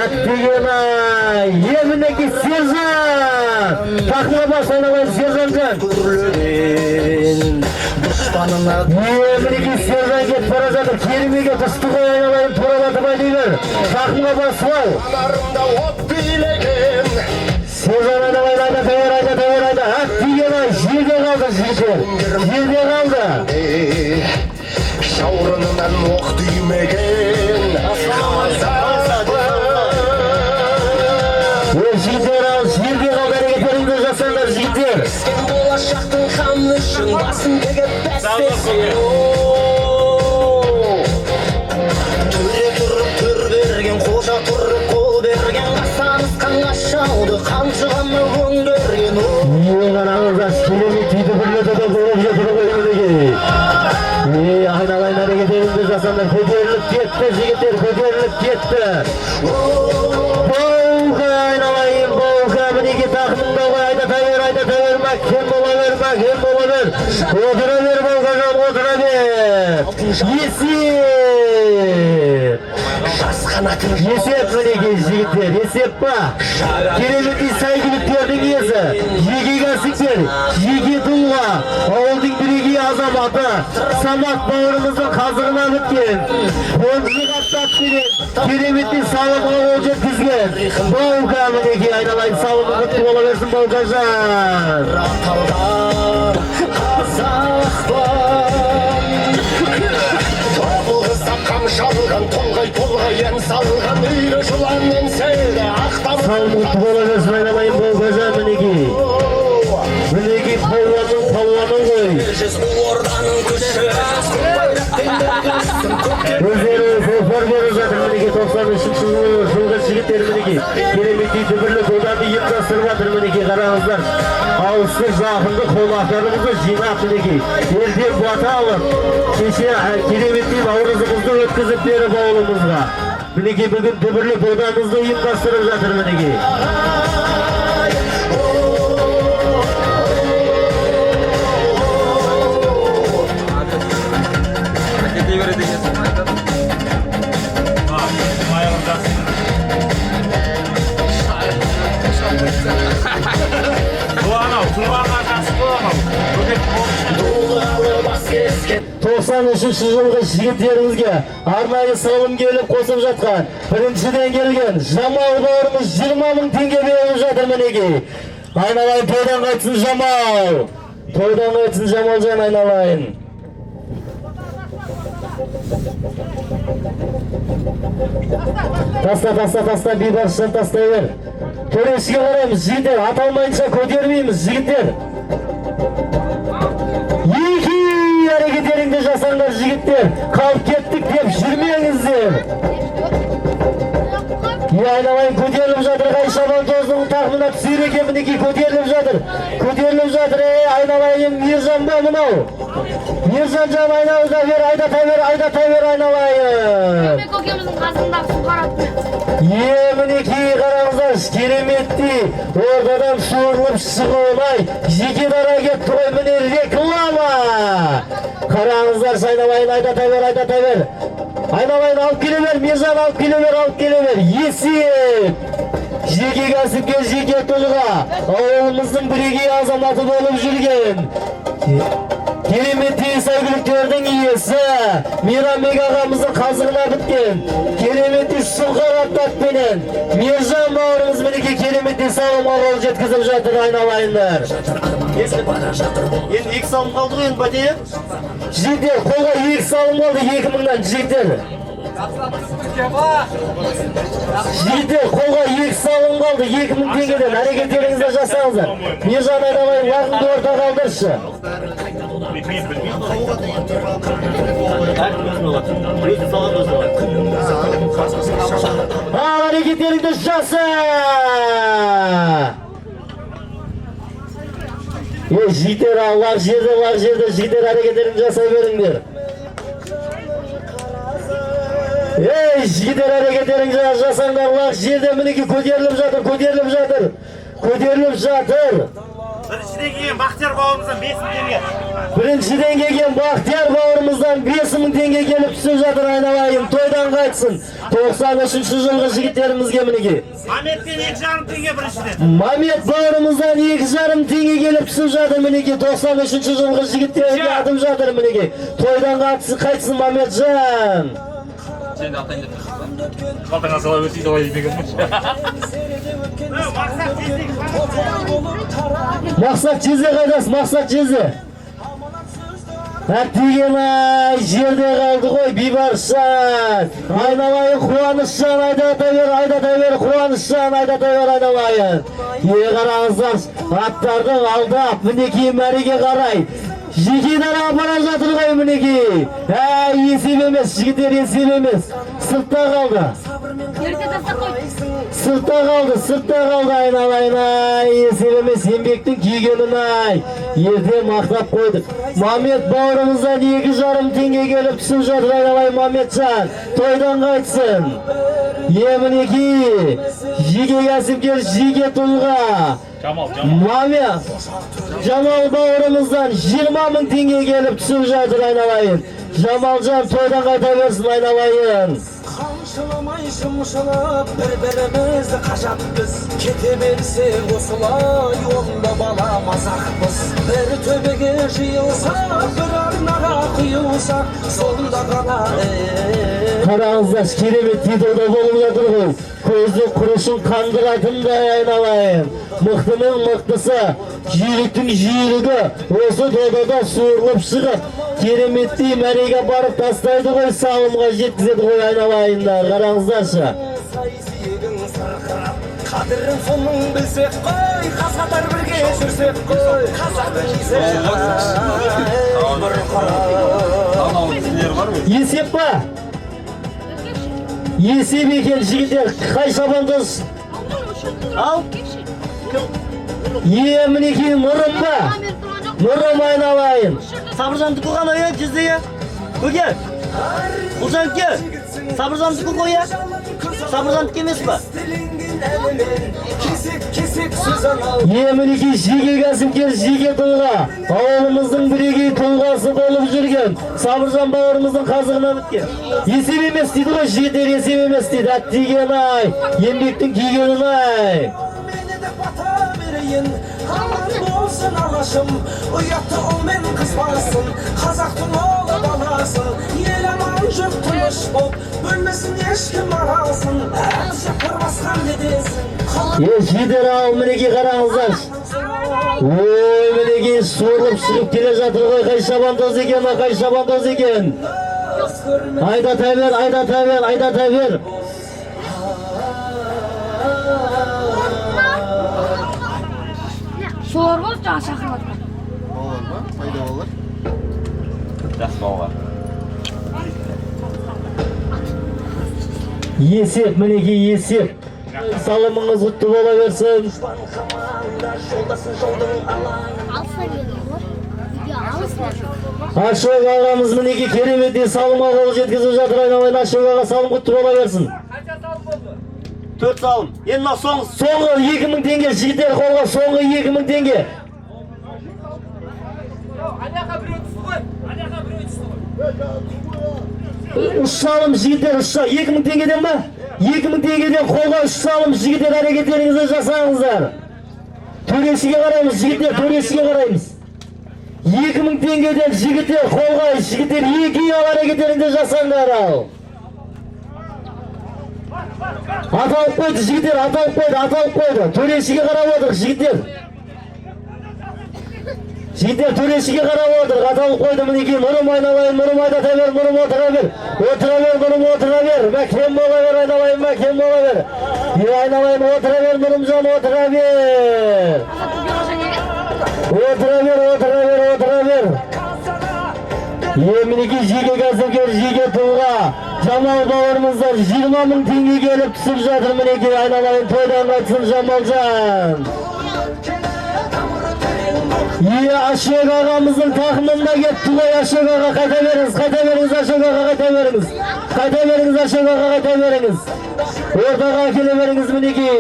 Әттеген-ай. Емінекі Сержан. Тақма бас айналайын Сержан. Емінекі Сержан кет бара жатыр. Керемеге тұшты ғой айналайын туралатып айдайлар. Тақма бас ол. Сержан айналайын айда. Әттеген-ай. Жерде қалды жігіттер. Шаурынынан оқ түймеген жігіттер ал, жерде қалды әрекеттеріңді жасаңдар жігіттер. Болашақтың қамнышың басын тегіп бәстесен. Төре тұрып төр берген, қожа тұрып қол берген, қасанысқан қашауды қамшығаны өңдерген. Қараңыздар, кереметтейді бірледі де болып жетір ғой өмірге. Айналайын әрекеттеріңді жасаңдар, көтеріліп кетті жігіттер, Болға айналайын, болға мінеке тақымында ғой, айдата бер, кем бола бер. Отыра бер болғажан, Есеп. Esep mineki jigitler, esep ba. Keremeti saygılıklarning iyisi. Yegi kasipler, yegi dulga, avulning birigi azamati. Samat bağrımızın kazığına bitken. Boncu kaptat bilen, keremeti sağlıklı olacak kızgen. Bağuka mineki aynalayın, sağlıklı kutlu olaversin Bağukacan. Kamşalgan tolgay tolgayan salgan üyrü şulanın seyre aktam Sağlıklı olaversin aynalayın Bağukacan mineki. Mineki palvanın koy. Özleri sofar verir zaten mineki 93 yılga jigitler mineki. Keremeti dübürlük odadı yıptastırmadır mineki karağızlar. Ağustos zahında kolaklarımızı jinap mineki. Eldir bata alır. Keşe keremeti bağrızımızda ötkizip verip oğlumuzga. Mineki bugün dübürlük odamızda yıptastırıp zaten mineki. To'qson uchinchi yilgi yigitlarimizga arnayı salım kelib qo'shib жатқан birinchidan kelgan Jamal bog'imiz 20 ming tenge berib жатыр mineki. Aynalayın to'ydan qaytsin Jamal. To'ydan qaytsin Jamaljon aynalayın. Tasta bibarishdan tastayver. To'resiga qaraymiz yigitlar, atalmayınca ko'tarmaymiz yigitlar. Yeki hareketlerinde jasanglar jigitler, kalk kettik deb жүрмеңіздер. Aynalayın ko'tarilib жатыр, Qayshamon to'zning taxmina түсер ekan mineki ko'tarilib жатыр. Ko'tarilib жатыр, aynalayın Mirjan ba bunau. Mirjanjon aynalayın aydatayver aynalayın. Ko'kemizning qazig'idan suv qarab Mineki qarangizlar, keremetli ortadan surilib chiqa olmay, yigit ara ketdi qo'y, mine reklama. Qarangizlar, aynalayın aydatayver. Aynalayın alып kelaver, Mirjan alып kelaver. Yesip. Jeki kasipga, jeki to'lg'a, avulumizning birigi azamati bo'lib жүрген. Keremeti saygılıklardan iyisi, Miramek ağamızın kazığına bitken, Keremeti suqarap tatmenen, Mirjan bağrımız mineki Keremeti sağlam ağol jetkizip жатыр aynalayınlar. Endi 2 salım kaldı endi Bateye? Jigitler, қолға 2 salım kaldı 2000'dan jigitler. Jigitler, қолға 2 salım kaldı 2000 tengeden hareketleringizde жасаңыздар. Mirjan aynalayın, vaqtыңды orta kaldırшы. Hareketlerinde jasa. Jigitler, var jerde jigitler hareketlerini jasay beringler. Jigitler hareketlerini jasanglar, var jerde mineki ko'tarilib жатыр. Birinchidan kelgan Baxtiyor bog'imizdan 5 ming tenge kelib tushib жатыр aynalayın. To'ydan qaytsin. 93-yilgi yigitlarimizga mineki. Mametdan 2,5 tenge birinchidan. Mamet bog'imizdan 2,5 tenge kelib tushib жатыр mineki. 93-yilgi yigitlarga atib жатыр mineki. To'ydan qaytsin Mametjon. Sen de atayın da. Qoltangga sala o'tiydi voy deganmish. Maqsad Jeze qaydasiz? Maqsad Jeze. Degan jerde qaldi qo'y, Bibarsan. Aynalayın Quvonishjon aydataver Quvonishjon aydataver aynalayın. Qarangizlar, atlarni aldab mineki mariga qaray. Jigitlar apara жатыр qo'y mineki. Esip emas, jigitlar esip emas. Sırtda qaldi. Sırtda qaldı aynalayın esip emas, еңбектің күйгенін ay. Erde maqtab qo'ydik. Mamet bağrımızdan 2,5 tenge kelib tushib жатыр aynalayın Mametjon. To'ydan qaytsin. Mineki jige kasipkar, jige tulg'a. Mamet Jamal bağrımızdan 20 ming tenge kelib tushib жатыр aynalayın. Jamaljon to'ydan qaytaversin aynalayın. Шамшыламай шымшылап бір-бірімізді қажаппыз кете берсек осылай онда бала мазақпыз бір төбеге жиылсақ бір арнаға құйылсақ сонда ғана Қараңыздар, керемет видеода болып жатыр ғой. Көздің құрышын қандыратындай айналайын. Мықтының мықтысы, жүйріктің жүйрігі осы додада суырылып шығып, кереметтей мәреге барып тастайды ғой, салымға жеткізеді ғой айналайындар. Қараңыздаршы. Сайсиегің сырқырап қадірін соның білсек қой қазақтар бірге жүрсек қой қазақтың Есеп па? Есеп екен жігіттер, қай шабандоз? Ал? Мінекей нұрым ба? Нұрым айналайын. Сабыржандікі ғана е, жүздеге. Көке, Құлжанке, сабыржандікі қоя. Сабыржандікі емес па? Мінекей жеке кәсіпкер, жеке тұлға. Ауылымыздың бірегей тұлғасы болып жүрген Сабыржан бауырымыздың қазығына біткен. Есеп емес дейді ғой, жігіттер есеп емес дейді. Әттеген ай, еңбектің күйгенін ай. Аман болсын алашым, ұятты ұлмен қызбасын, қазақтың олы баласын, ел аман жұрт тыныш боп, бөлмесін ешкім арасын, әбжапыр басқан дедесін. Жидер ал, мінекей қараңыздар. Ой, мінекей суырылып шығып келе жатыр ғой, қай шабандоз екен, қай шабандоз екен. Айдата бер, айдата бер, айдата бер. Soğur boz can şakırmadı. Olur mu? Fayda olur. Жақсы бауға. Есеп, мінекей есеп. Салымыңыз құтты бола берсін. Ашық ағамыз мінекей кереметтей салымға қол жеткізіп жатыр, айналайын. Ашық аға салым құтты бола берсін. 4 салым. Енді соңғы. Соңғы 2000 теңге жігіттер қолға, соңғы 2000 теңге. Үш салым жігіттер, 2000 теңгеден ба? 2000 теңгеден қолға 3 салым жігіттер, әрекеттеріңізді жасаңыздар. Төрешіге қараймыз жігіттер, төрешіге қараймыз. 2000 теңгеден жігіттер қолға, жігіттер 2 ал әрекеттеріңізді жасаңдар ал. Аталып қойды жігіттер, аталып қойды. Төрешіге қарап отыр жігіттер. Жігіттер төрешіге қарап отыр, аталып қойды мінекей. Нұрым айналайын, нұрым айдата бер, нұрым отыра бер. Отыра бер, нұрым отыра бер. Мәкем бола бер, айналайын, мәкем бола бер. Айналайын, отыра бер, нұрымжан, отыра бер. Отыра бер, отыра бер, отыра бер. Мінекей жеке кәсіпкер, жеке тұлға. Жамал бауырымыздар 20 000 теңге келіп түсіп жатыр, мінекей. Айналайын, тойдан қайтсын Жамалжан. Ашық ағамыздың тақымында кетті ғой. Ашық аға қайта беріңіз, қайта беріңіз, Ашық аға қайта беріңіз. Қайта беріңіз, Ашық аға қайта беріңіз. Ортаға келе беріңіз мінекей.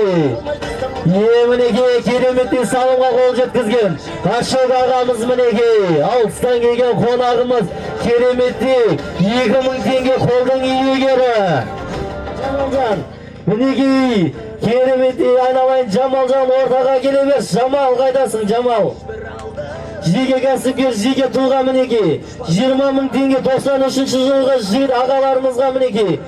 Мінекей кереметтей салымға қол жеткізген Ашық ағамыз мінекей. Алыстан келген қонағымыз кереметтей 2000 теңге қолдың иегері. Жамалжан, мінекей кереметтей айналайын. Жамалжан ортаға келе бер. Жамал қайдасың, Жамал? Жеке кәсіпкер, жеке тұлға мінекей. 20 000 теңге 93 жылғы жігіт ағаларымызға мінекей.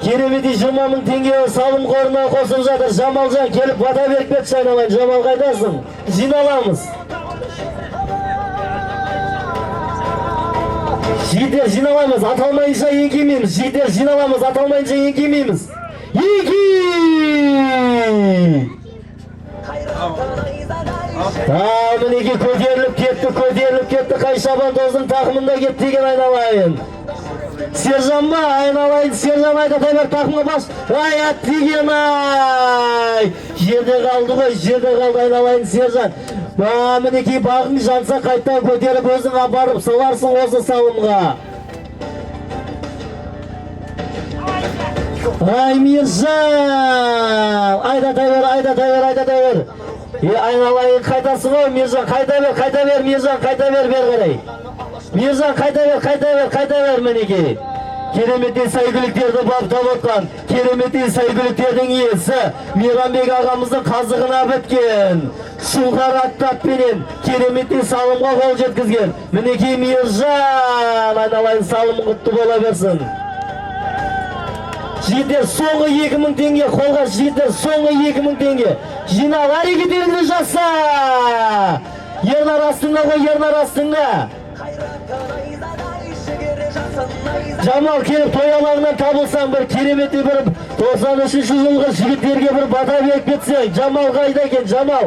Кереметтей 20 000 теңге салым қорына қосып жатыр. Жамалжан келіп бата беріп кетші, айналайын. Жамал қайдасың? Жиналамыз. Жігіттер жиналамыз, аталмайынша еңкеймейміз. Жігіттер жиналамыз, аталмайынша еңкеймейміз. Еңкей! Мінекей көтеріліп кетті, қай шабандоздың тақымында кетті деген айналайын. Сержан ба, айналайын, Сержан айдата бер, тақымға бас. Ай, әттеген ай! Жерде қалды ғой, жерде қалды айналайын Сержан. Мінекей бағың жанса қайттан көтеріп өзің апарып саларсың осы салымға. Ай, Мержан! Айдата бер, айдата бер, айдата бер. Айналайын қайтасың ғой, Мержан, қайта бер, Мержан, қайта бер, бер қарай. Мержан, қайта бер, мінекей. Keremeti saygılıklardı baptab otkan. Keremeti saygılıklarının iyisi. Miranbek ağamızın kazığına bitken. Şulgar attap benim. Keremeti salımga kol jetkizgen. Mineki Mirjan. Aynalayın salımı kutlu bola bersin. Jigitler soңғы 2000 теңге қолға жігіттер соңғы 2000 теңге жинап әрекеттеріңді жаса ернар астыңда ғой ернар астыңда Жамал келіп той алаңынан табылсаң бір кереметті бір 93 жылғы жігіттерге бір бата беріп кетсең Жамал қайда екен Жамал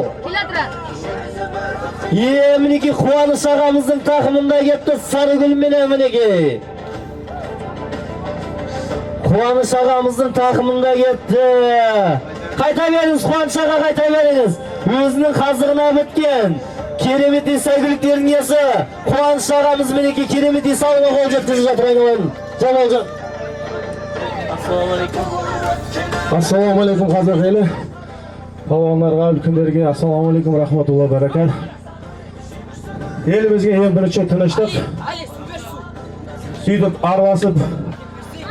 мінекей Қуаныш ағамыздың тақымында кетті Сарыгүл менен мінекей Қуаныш ағамыздың тақымында кетті. Қайта беріңіз, Қуаныш аға қайта беріңіз. Өзінің қазығына біткен. Кереметі сәйгіліктердің есі. Қуаныш ағамыз мінеке кереметі салуға қол жеткізіп жатыр айналайын. Жамалжан. Ассалаумалейкум қазақ елі. Палуандарға, үлкендерге ассалаумалейкум рахматулла баракат. Елімізге ең бірінші тыныштық. Сөйтіп араласып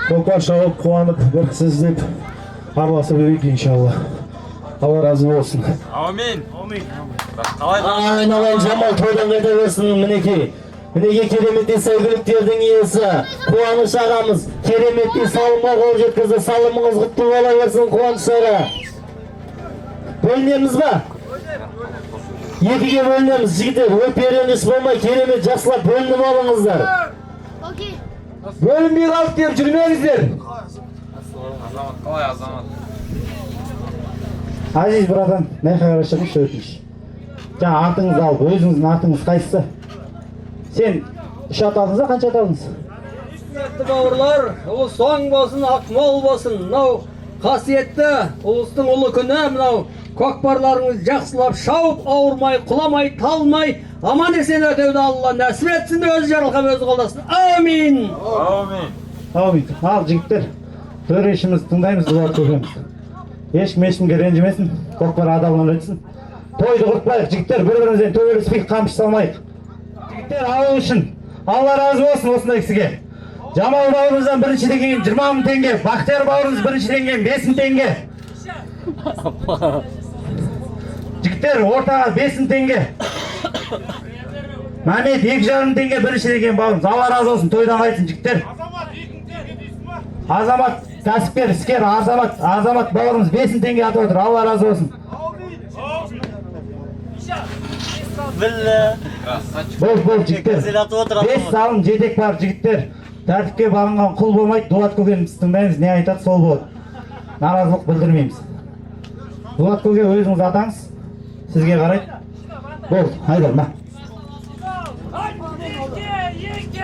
көкпар шауып қуанып бір сіздеп араласа берейік иншалла. Алла разы болсын. Амин. Айналайын Жамал тойдан қайта берсін мінекей. Мінеке кереметті сәйгіліктердің иесі Қуаныш ағамыз кереметті салымға қол жеткізді. Салымыңыз құтты бола берсін Қуаныш аға. Бөлінеміз ба? Екіге бөлінеміз жігіттер. Өпереніш болмай керемет жақсылап бөлініп алыңыздар. Бөлінбей қалып деп жүрмеңіздер. Азамат, қалай Азамат? Азиз братан, нәйқа қарашырмыш өтініш. Жаңа артыңызды алып, өзіңіздің артыңыз қайсысы? Сен 3 ат алдыңыз, қанша ат алдыңыз? Құрметті бауырлар, ұлыс соң болсын, ақмол болсын. Мынау қасиетті ұлыстың ұлы күні, мынау көкпарларыңыз жақсылап шауып, ауырмай, құламай, талмай, аман есен өтеуді Алла нәсіп етсін, өзі жарылқап өзі қолдасын. Амин. Амин. Ал жігіттер, төрешіміз тыңдаймыз, дұға көреміз. Ешкім ренжімесін, көкпар адалынан өтсін. Тойды құртпайық, жігіттер, бір-бірімізден төбелеспей қамшы салмайық. Жігіттер, ауыл үшін Алла разы болсын осындай кісіге. Жамал бауырымыздан біріншіден кейін 20 мың теңге, Бақтияр бауырымыз біріншіден кейін 5 мың теңге. Жігіттер, ортаға 5 мың теңге. Мамет 2,5 теңге біріншіден кейін бауырымыз. Алла разы болсын, тойдан қайтсын жігіттер. Азамат, кәсіпкер, іскер, Азамат бауырымыз 5 мың теңге атып отыр. Алла разы болсын. Бол жігіттер. 5 салым жетек бар жігіттер. Тәртіпке бағынған құл болмайды. Дулат көкеміз тыңдаймыз, не айтады сол болады. Наразылық білдірмейміз. Дулат көке өзіңіз атаңыз. Сізге қарайды. Бол, айдар, ма.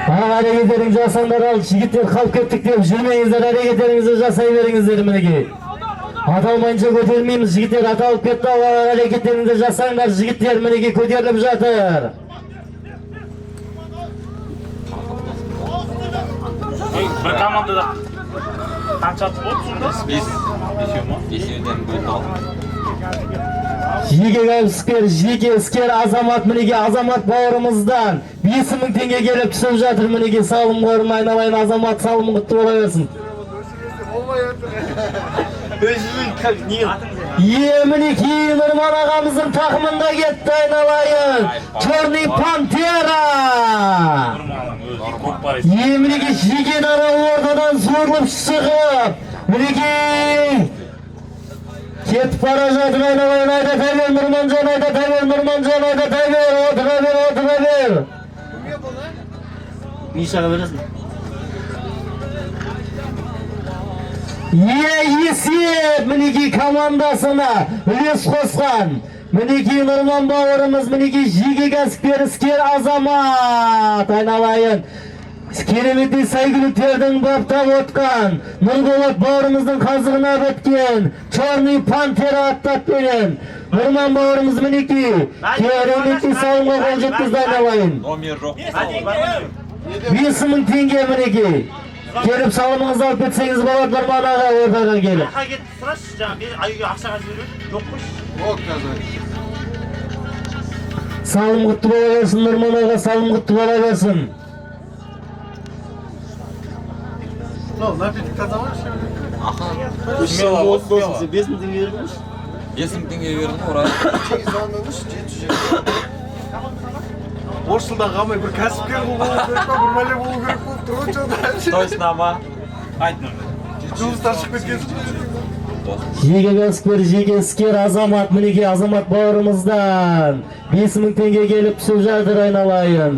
Әрекеттеріңізді жасаңдар ал, жігіттер қалып кеттік деп жүрмеңіздер, әрекеттеріңізді жасай беріңіздер мінеке. Аталмайынша көтермейміз, жігіттер аталып кетті, әрекеттеріңізді жасаңдар, жігіттер мінеке көтеріліп жатыр. Бір командада қанша атып болды сонда? 5-ден бөлді алдым. Жеке іскер Азамат мінеке Азамат бауырымыздан 5 мың теңге келіп түсіп жатыр мінеке салым қорын айналайын Азамат салымы құтты бола берсін. Мінеке Нұрман ағамыздың тақымында кетті айналайын Черный Пантера. Мінеке жеке дара ортадан зорлып шығып мінеке кетіп бара жатыр айналайын айдата бер Нұрманжан айдата бер отыра бер. Мишаға бересің. Есеп мінеки командасына үлес қосқан. Мінеки Нұрман бауырымыз мінеки жеке кәсіпкер іскер Азамат айналайын. Кереметті сәйгіліктердің баптап отқан, Нұрболат бауырымыздың қазығына біткен, Черный Пантера аттап берен. Нұрман бауырымыз мінеки, кереметті салымға қол жеткізді айналайын. 5 мың теңге мінеки. Келіп салымыңызды алып кетсеңіз болады Нұрман аға ортаға келіп. Ақа кетті сұрашы, жаңа айға ақшаға жіберіп, жоқ қойшы. Салым құтты бола берсін, Нұрман аға салым құтты бола берсін. Смело, смело. 5000 tenge bermiş. 5000 tenge berdim, orada. Орыс жылдан қалмай бір кәсіпкер болу керек па, бір бәле болу керек болып тұрған жоқ. Точно ма? Жұмыстар шығып кеткен. Жеке кәсіпкер, жеке іскер Азамат, мінекей Азамат бауырымыздан 5000 tenge келіп түсіп жатыр айналайын.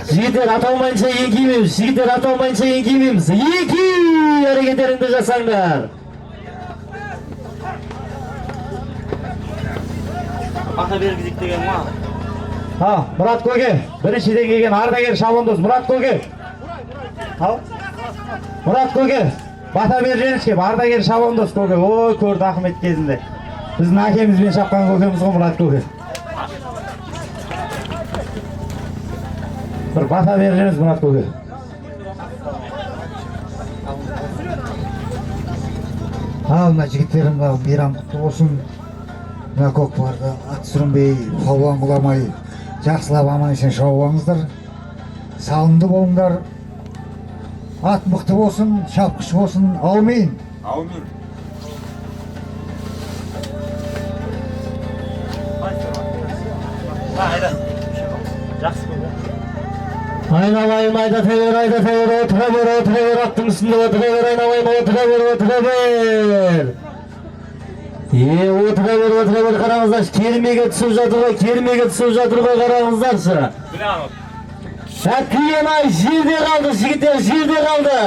Жігіттер аталмайынша еңкеймейміз, жігіттер аталмайынша еңкеймейміз. Әрекеттеріңді жасаңдар. Ата бергізік деген ма? Мұрат Көке, біріншіден келген ардагер шабандоз Мұрат Көке. Мұрат Көке, бата бержеңіз кеп, ардагер шабандоз Көке. Ой, көрді Ахмет кезінде. Біздің әкемізбен шапқан көкеміз ғой Мұрат Көке. Bir bata vereceğiz Murat Көке. Mына жігіттерім мейрам құтты болсын. Мына көкпарды ат сүрінбей, палуан қыламай, жақсылап аман есен шауыңыздар. Салымды болыңдар. Ат мықты болсын, шапқыш болсын. Аумин. Amin. Aynalayın, ayda tever, otura ver, attın üstünde otura ver, aynalayın, otura ver. Otura ver, karağınızlar, kermege түсіп жатыр ғой, karağınızlarшы. Тиен ай, жерде қалды, жігіттер, жерде қалды.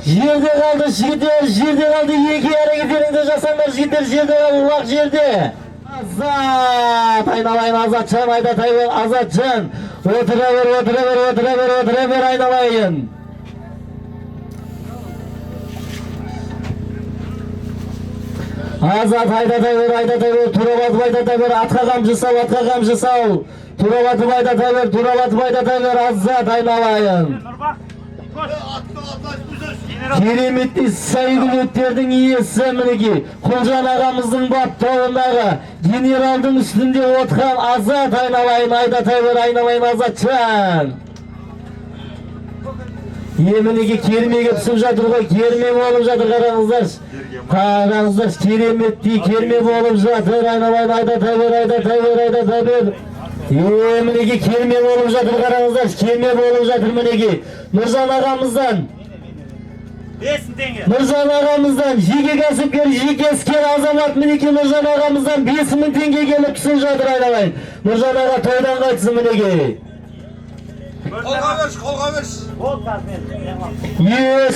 Жерде қалды, екі әрекеттеріңді жасаңдар, жігіттер, жерде қалды, ұлақ жерде. Азат, айналайын, Азатжан, айда тайбер, Азатжан. Otura ver, aynalayın. Azat, ayda tayber, turabatып ayda tayber, atqa qamшы sal. Turabatып ayda tayber, Azat, aynalayın. Кереметті сәйгүлеттердің иесі мінеки Құлжан ағамыздың баптауындағы генералдың үстінде отқан Азат, айналайын, айда тайбер, айналайын, Азатжан. Мінеки кермеге түсіп жатыр ғой, керме болып жатыр, қараңыздар, кереметтей керме болып жатыр, айналайын, айда тайбер. Мінеки керме болып жатыр, қараңыздар, керме болып жатыр мінеки Нұржан ағамыздан. Нұржан ағамыздан жеке кәсіпкер, жеке іскер Азамат мінеки Нұржан ағамыздан 5000 tenge келіп түсіп жатыр, айналайын. Нұржан аға тойдан қайтсын мінеки. Қолға берш.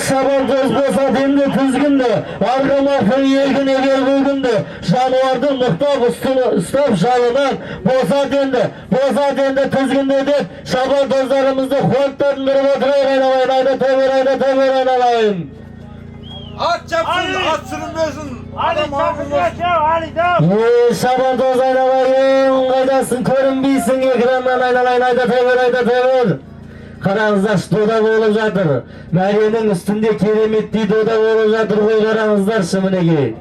Шабан көз болса демді түзгінді, арғымақын елгін егер бүгінді, жануарды мұқтап ұстап жалынан болса демді түзгінді деп, шабан көздарымызды қуаттандырып отырайық, айналайын, айда тайбер, айналайын. Ат жапсын, ат сүрінбесін. Шабан көз айналайын, қайдасың көрінбейсің экраннан, айналайын, айда тайбер. Қараңыздар, дода болып жатыр. Мәренің үстінде кереметтей дода болып жатыр ғой, қараңыздар шымынеге.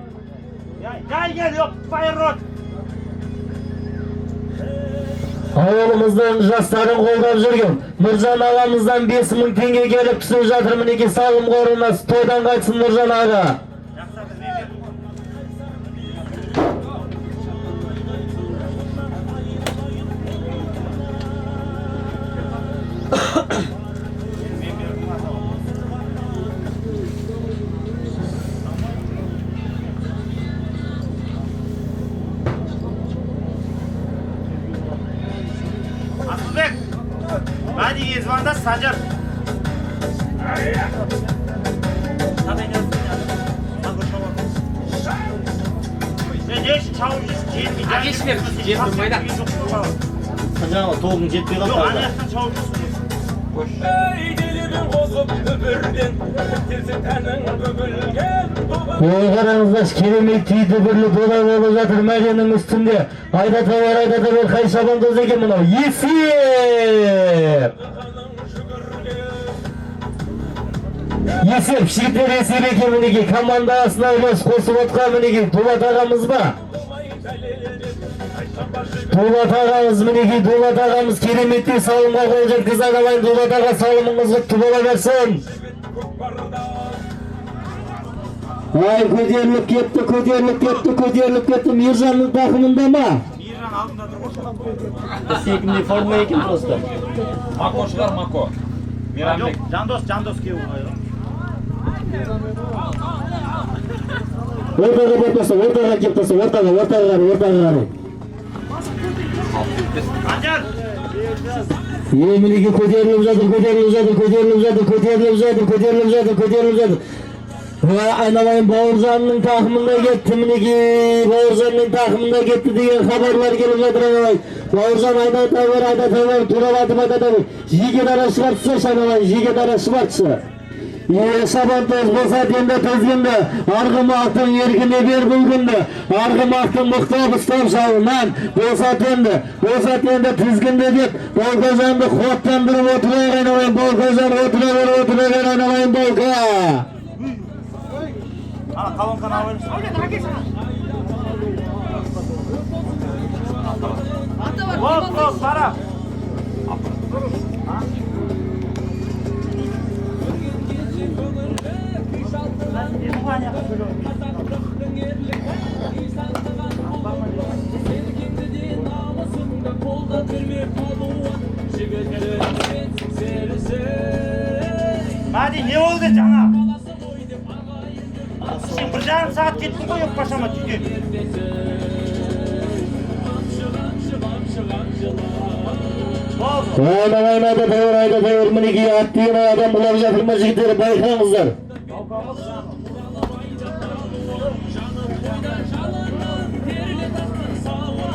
Ауылымыздың жастарын қолдап жүрген Нұржан ағамыздан 5000 tenge келіп түсіп жатыр мінеке салым қорына, тойдан қайтсын Нұржан аға. Asılbek, hadi gezvanda Sacar. Toğun жетпей қалды. Ой, қараңыздар, кереметтей дүбірлі дода болып жатыр мәренің үстінде. Айда тайбер, қай шабандоз екен мынау. Есеп, жігіттер есеп екен мінеке, командасына үлес қосып отқан мінеке, Дулат ағамыз ба? Dulvat ağamız mineki Dulvat ağamız keremetli salımga kol жеткізді айналайын. Dulvat ağa salımыңız құтты бола берсін. Ay көтеріліп кетті. Миржанның тақымында ма? Миржан алдында тұр. Секімде форма екен просто. Мако шығар, Мако. Мейрамбек. Жандос кеу. Ортаға бет баса, ортаға кеп таса, ортаға қарай. Анжар! Емінеге көтеріліп жатыр. Айналайын Бауыржанның тақымында кетті, мінеге Бауыржанның тақымында кетті деген хабарлар келіп жатыр айналайын. Бауыржан айдата бер, туралатып айдата бер. Жеге дара шығартшы айналайын, жеге дара шығартшы. Шабантоз болса енді тізгінді, арғымақтың еркіне бер бүлгінді, арғымақтың мұқтап ұстап шалынан болса енді тізгінді деп, Болқожанды қуаттандырып отырайық айналайын, Болқожан отыра бер айналайын Болқа. Колонканы алып Оп, пара. Мәди, не болды жаңа? Сен 1,5 сағат кеттің ғой өкпашама түген. Айда тәуір мінеге аттиын адам бұлап жатырма жігіттері байқаңыздар.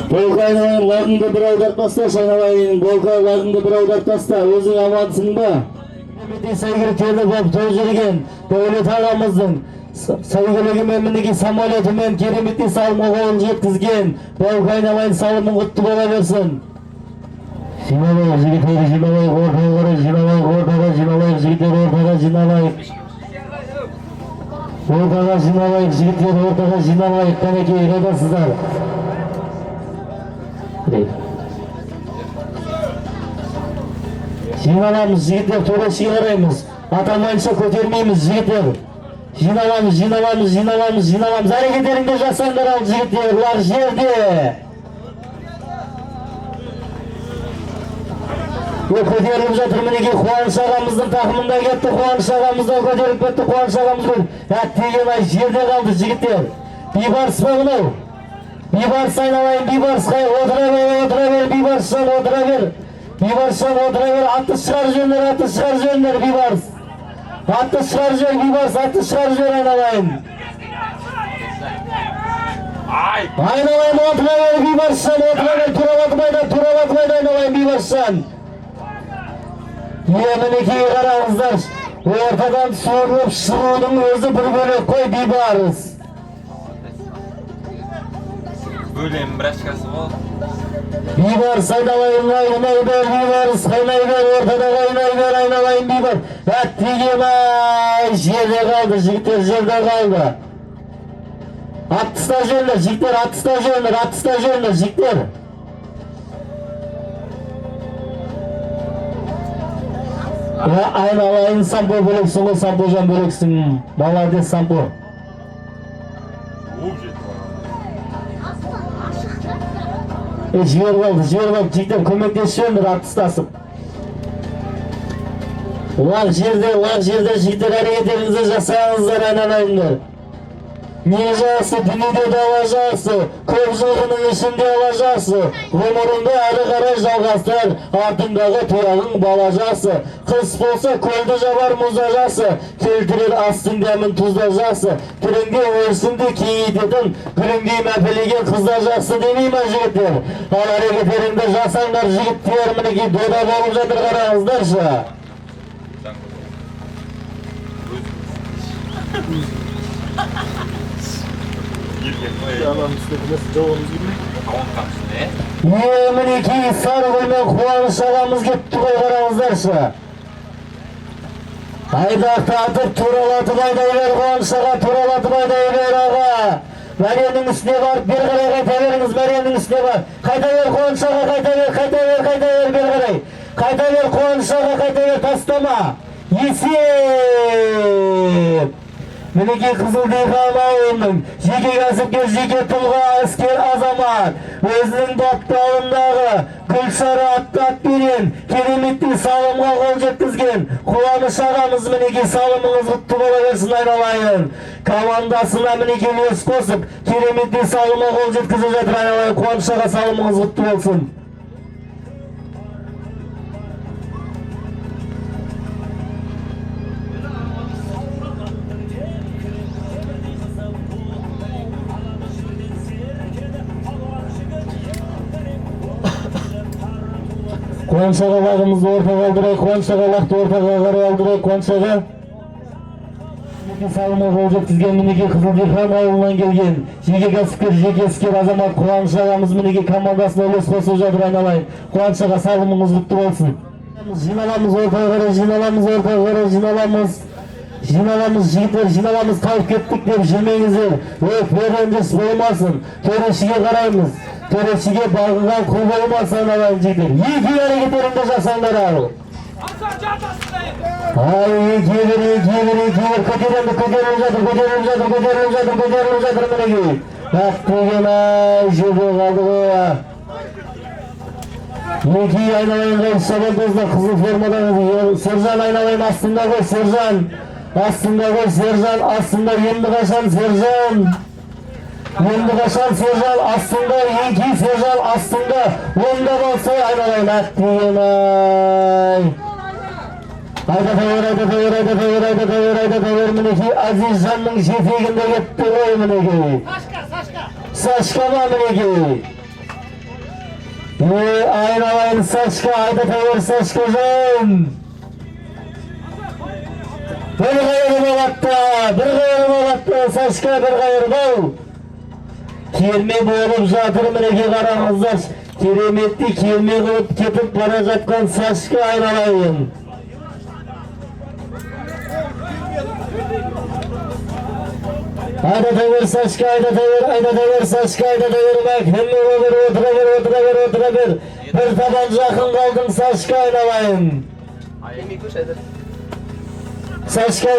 Болқа айналайын лағыңды бір аудартпаста, айналайын Болқа лағыңды бір аудартпаста, өзің амансың ба? Сәйгіліктерді болып той жүрген Дәулет ағамыздың сәйгілігімен мінеге самолетімен кереметті салымға қолын жеткізген Болқа айналайын салымың құтты бола берсін. Жиналайық жігіттері, жиналайық, ортаға життер, ортаға жиналайық, қанекей, қайдасыздар. Жиналамыз жігіттер, тура шығараймыз, атамайынша көтермейміз жігіттер. Жиналамыз, әрекеттеріңді жасаңдар ал жігіттер, лар жерде. Көтеріліп жатыр мінеге Қуаныш ағамыздың тақымында кетті, Қуаныш ағамыздан көтеріліп кетті, Қуаныш ағамыз әттеген ай жерде қалды жігіттер. Бейбарыс ба бұнау? Бейбарыс айналайын, Бейбарыс қай, отыра бер, Бейбарысжан отыра бер, атты шығар жөнлер, Бейбарыс. Атты шығар жөн айналайын. Айналайын отыра бер, Бейбарысжан, туралатып айналайын, Бейбарысжан. Мінекей қараңыздар, ортадан суырылып шығудың өзі бір бөлек қой Бейбарыс. Бөлем бірашқасы бол. Бейбарыс айналайын, Бейбарыс қайнай бер, ортада қайнай бер айналайын Бейбарыс. Әттеген ай, жерде қалды, жігіттер жерде қалды. Аттыста жөнлер, жігіттер. Айналайын Сампо бөлексің ғой, Сампожан бөлексің. Молодец Сампо. Жібер қалды, жігіттер көмектесіп аттыстасып. Лақ жерде жігіттер әрекеттеріңізді жасаңыздар айналайындар. Не жақсы, дүниеде дала жақсы, көп жылғының ішінде ала жақсы, ғұмырыңды әрі қарай жалғастыр, артыңдағы тұрағың бала жақсы, қыс болса көлді жабар мұзда жақсы, келтірер астың дәмін тұзда жақсы, түріңде өрсіңді кеңейтетін, күліңдей мәпелеген қызда жақсы демей ма жігіттер? Ал әрекеттеріңді жасаңдар жігіттер, мінеке дода болып жатыр қараңыздаршы. Мінекей Сарыгүл мен Қуаныш ағамыз кетті ғой қараңыздаршы. Айдақты атып туралатып айдай бер, Қуаныш аға туралатып айдай бер аға. Meryem'in üstüne var. Bir karay kayta veriniz. Meryem'in üstüne var. Kayta ver Kıvanç Ağa, kayta ver, kayta ver, kayta ver bir karay. Kayta ver Kıvanç Ağa, kayta ver, taslama. Yesip. Mineki Kızıldıygan ağılının jeke kasıpkер, jeke tulga, asker azamat özünün battağınдағы Gülşarı attat beren keremetli salımға қол жеткізген Қуаныш ағамыз мінеки салымыңыз құтты бола берсін айналайын. Командасына мінеки үлес қосып кереметли салымға қол жеткізіп жатыр айналайын. Қуаныш аға салымыңыз құтты болсын. Қуаныш аға лағымызды ортаға алдырайық, Қуаныш аға лақты ортаға қарай алдырайық, Қуаныш аға. Салымға қол жеткізген мінеки Қызылдихан ауылынан келген жеке кәсіпкер, жеке іскер азамат Қуаныш ағамыз мінекі командасына үлес қосып жатыр айналайын. Қуаныш аға салымыңыз құтты болсын. Жиналамыз ортаға қарай, жиналамыз ортаға қарай, жиналамыз. Жиналамыз жігіттер, жиналамыз, қалып кеттік деп жүрмеңіздер. Өрендес болмасын. Төрешіге қараймыз. Төрешіге бағыған құл болмасын айналайын жігіттер. Екі әрекеттеріңді жасаңдар ағыл. Ай, екі көтеріліп жатыр мінеки. Ақтеген ай, жерде қалды ғой. Екі айналайын ғой, сабандозда қызыл формадағы Сержан айналайын астында ғой, Сержан. Астында ғой, Сержан, астында енді қашан Сержан. Енді қашан Сержан, астында, екі Сержан, астында. Онда болса айналайын ақтеген ай. Айда тавер мінеки Азизжанның жетегінде кетті ғой мінеки. Сашка ма мінеки. Айналайын Сашка, айда тавер Сашка жан. Bir gayrı babatta, Sashka bir gayrı bol. Kelme болып жатыр мінеки қараңыздар. Кереметті келме қылып кетіп бара жатқан Sashka айналайын. Ayda тавер Sashka, ayda тавер Sashka, ayda тавер бәк. Хемме отыра бер. Bir табан жақын қалдың Sashka айналайын. Sashka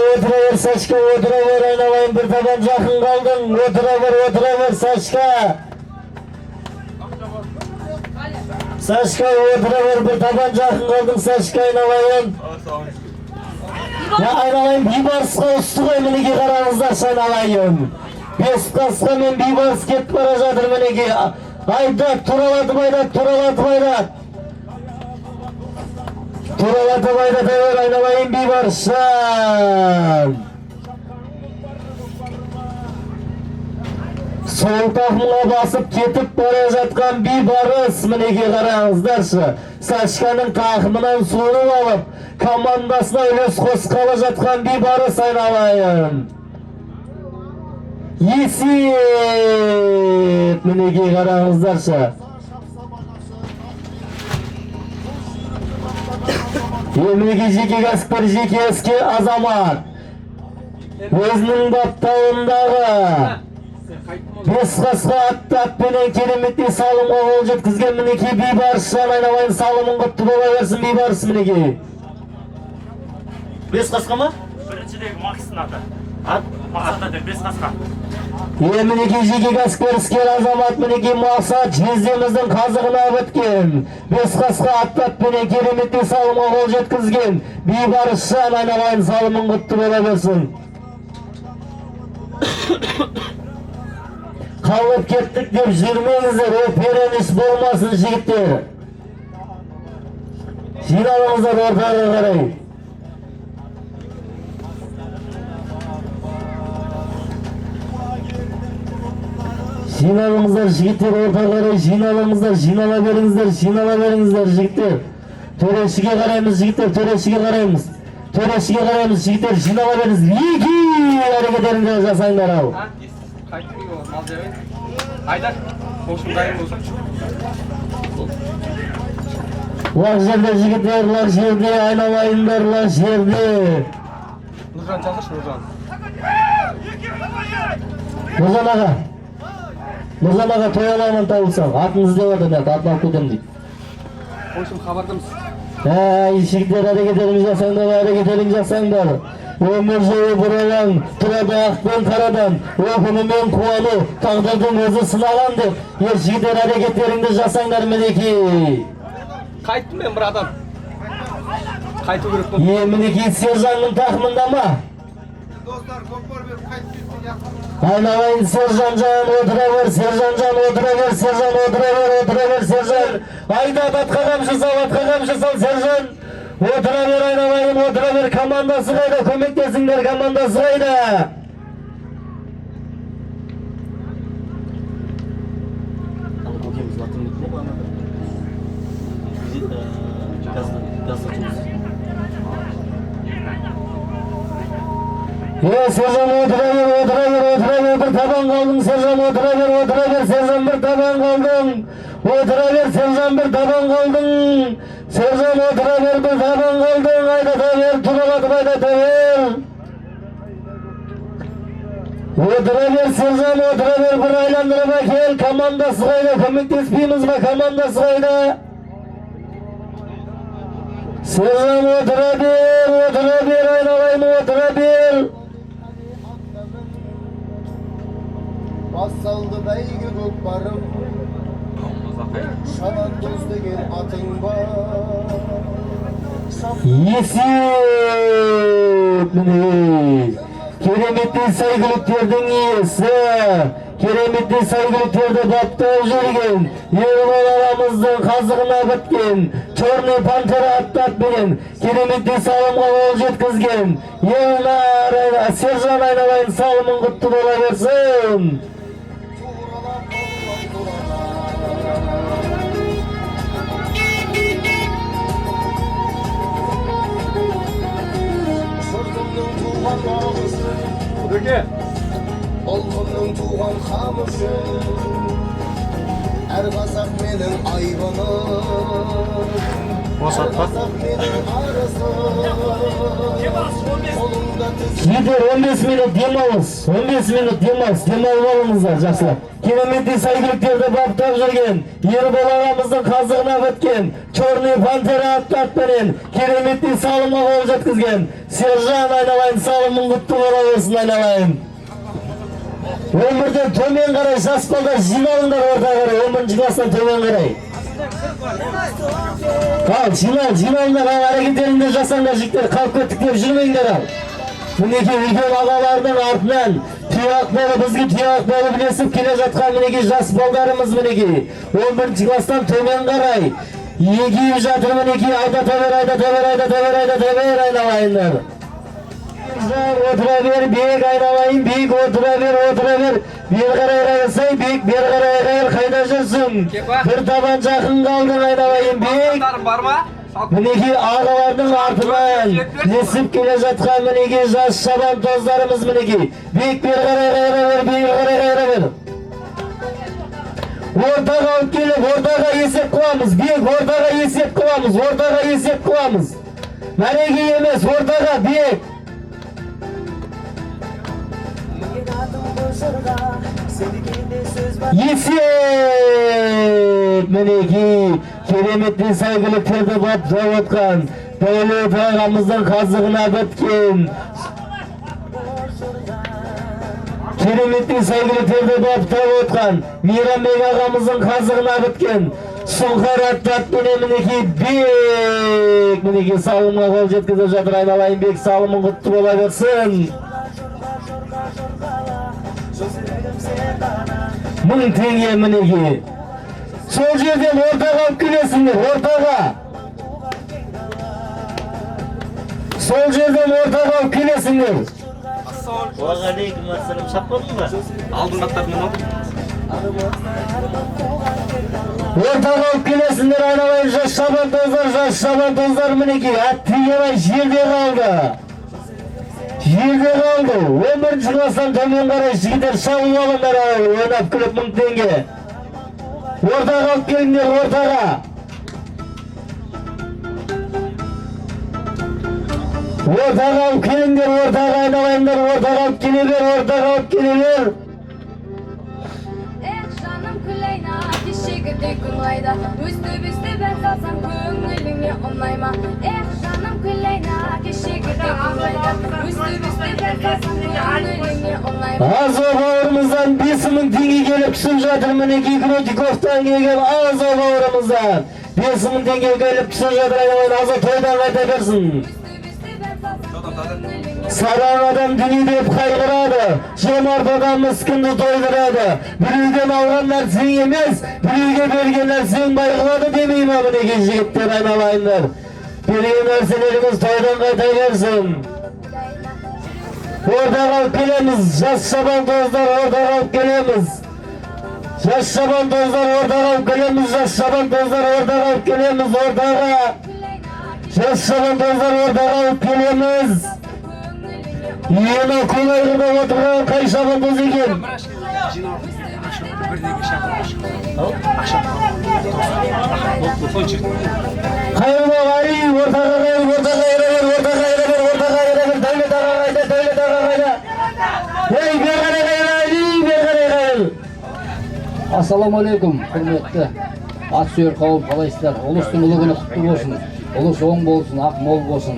отыра бер айналайын, bir табан жақын қалдың, отыра бер Sashka. Sashka отыра бер, bir табан жақын қалдың Sashka айналайын. Ya ayналайын Бейбарысқа ұсты ғой мінеки қараңыздар айналайын. Бесқасқа мен Бейбарыс кетіп бара жатыр мінеки. Айда туралатып айдат. Туралатып айдат айналайын Бейбарысжан. Сол тақымға басып кетіп бара жатқан Бейбарыс мінеки қараңыздаршы. Sashkaның тақымынан суырып алып, командасына үлес қосқалы жатқан Бейбарыс айналайын. Есеп мінеки қараңыздаршы. Мінеки жеке кәсіпкер, жеке іскер азамат өзінің баптауындағы Бесқасқа аттаппенен кереметті салымға қол жеткізген мінеки Бейбарысжан айналайын, салымың құтты бола берсін Бейбарыс мінеки. Бесқасқа ма? Біріншідегі Макстың аты. Мақсат аты Бесқасқа. Мінеки жеке кәсіпкер, іскер азамат мінеки Мақсат жездеміздің қазығына біткен. Бесқасқа аттаппенен кереметті салымға қол жеткізген Бейбарысжан айналайын, салымың құтты бола берсін. Қалып кеттік деп жүрмеңіздер, переніс болмасын жігіттер. Жиналыңыздар ортаға қарай. Жиналыңыздар жігіттер ортаға қарай, жиналыңыздар, жинала беріңіздер жігіттер. Төрешіге қараймыз жігіттер, төрешіге қараймыз жігіттер, жинала беріңіздер. Екі әрекеттеріңді жасаңдар ал. Айдар, қошым дайын болсын. Лақ жерде жігіттер, лақ жерде, айналайындар, лақ жерде. Нұржан чалдыршы, Нұржан. Нұржан аға, Nurjan ağa toy alamın табылсаң, атыңызды деп отыр, атын алып кетемін дейді. Hoşum habardamız. Ишіктер әрекеттерін жасаңдар. Өмір жайы бұралаң, тұрады ақпен қарадан, оқынымен қуану, тағдырдың өзі сынаған деп, ешігітер әрекеттеріңді жасаңдар мінеки. Қайттым мен бір адам. Қайту керек бұл. Мінеки сержанның тақымында ма? Айналайын сержан жан отыра бер, сержан жан отыра бер, сержан отыра бер, сержан. Айдат атқа қамшы сал, сержан. Отыра бер айналайын, отыра бер, командасы қайда, көмектесіңдер, командасы қайда. Сержан отыра бер, бір табан қалдың, сержан отыра бер, сержан бір табан қалдың. Отыра бер, сержан бір табан қалдың. Сержан отыра бер, бір табан қалдың. Айдата бер, тұралатып айдата бер. Отыра бер, сержан отыра бер, бір айландырып әкел. Командасы қайда, көмектеспейміз ба, командасы қайда. Сержан отыра бер, айналайын, отыра бер. Басалды бәйгі көкпарым, шабан көз деген атың бар. Есет, міне, кереметті сәйгіліктердің иесі, кереметті сәйгіліктерді баптап жүрген, ербаларамыздың қазығына біткен, черный пантера аттап берген, кереметті салымға қол жеткізген, елнар сержан айналайын салымын құтты бола берсін. Олғымның туған қамышы, әр қазақ менің айбыным, әр қазақ менің арысым. Егер 15 минут демалыс, 15 минут демалыс, демалып алыңыздар жақсылап. Кереметті сәйгіліктерді баптап жүрген, ербол ағамыздың қазығына біткен, черный пантера аттатпенен, кереметті салымға қол жеткізген, сержан айналайын салымын құтты бола берсін айналайын. Өмірден төмен қарай жас балдар жиналыңдар орта қарай, 11-ші класстан төмен қарай. Ал, жиналыңдар, ал әрекеттеріңді жасаңдар жігіттер, қалып кеттік деп жүрмеңдер ал. Мінеке үлкен ағалардың артынан тұяқ болып, бізге тұяқ болып білесіп келе жатқан мінеке жас балдарымыз мінеке. 11-ші класстан төмен қарай. Егейіп жатыр мінеке, айдата бер, айналайындар. Отыра бер, бек айналайын, бек отыра бер. Бер қарай қайырсай, бек, бер қарай қайыр, қайда жүрсің? Bir табан жақын қалдың айналайын, бек. Мінеке ағалардың артынан несіп келе жатқан мінеке жас шабан тоздарымыз мінеке. Бек, бер қарай қайыра бер. Ортаға алып келіп, ортаға есеп қыламыз, бек, ортаға есеп қыламыз. Мәреге емес, ортаға, бек. Есеп! Мінеки, кереметті сәйгіліктерді баптап отқан, Дәулет ағамыздың қазығына біткен, кереметті сәйгіліктерді баптап отқан, Мейрамбек ағамыздың қазығына біткен, Сұңқар аттатпен мінеки, бек! Мінеки салымға қол жеткізіп жатыр, айналайын бек, салымын құтты бола берсін. 1000 теңге мінеке. Сол жерден ортаға алып келесіңдер, ортаға. Сол жерден ортаға алып келесіңдер. Уағалейкум ассалам, шаппадың ба? Алдың қаттарынан алдың. Ортаға алып келесіңдер, айналайын жас шабантоздар мінеке. Аттигебай жерде қалды. 11-ші класстан төмен қарай жігіттер шабып алыңдар, ойнап күліп 1000 теңге. Ортаға алып келіңдер, ортаға. Ортаға алып келіңдер, ортаға айналайындар, ортаға алып келе бер. жігіттей күн қайда өстіп бән салсам көңіліңе ұнайма эх жаным күлайна кешегідей күн қайда өстіп бән салсам көңіліңе ұнайма Азо бауырымыздан 5.000 теңге келіп түсіп жатыр. Мінекей Крутиковтан келген Азо бауырымыздан 5.000 теңге келіп түсіп жатыр. Азо тойдан қайта берсін. Садаң адам дүние деп қайғырады, жомарт адам міскінді тойдырады. Біреуден алған нәрсең емес, біреуге берген нәрсең байқалады демей ма мінекей жігіттер айналайындар. Берген нәрселеріңіз тойдан қайта берсін. Ордаға алып келеміз, жас шабандоздар ордаға алып келеміз. Жас шабандоздар ордаға алып келеміз, жас шабандоздар ордаға алып келеміз, ордаға. Жас шабандоздар ордаға алып келеміз. Ені көңілгірде отырған қай шабандоз екен? Қайырмағали, ортаға қайыр, ортаға айрабер, ортаға айрабер, ортаға айрабер, дәулет аға қайда, дәулет аға қайда. Ей, берғадай қайыр, Али, берғадай қайыр. Ассаламалейкум, құрметті ат сүйер қауым, қалайсыздар? Ұлыстың ұлы күні құтты болсын, ұлыс оң болсын, ақ мол болсын,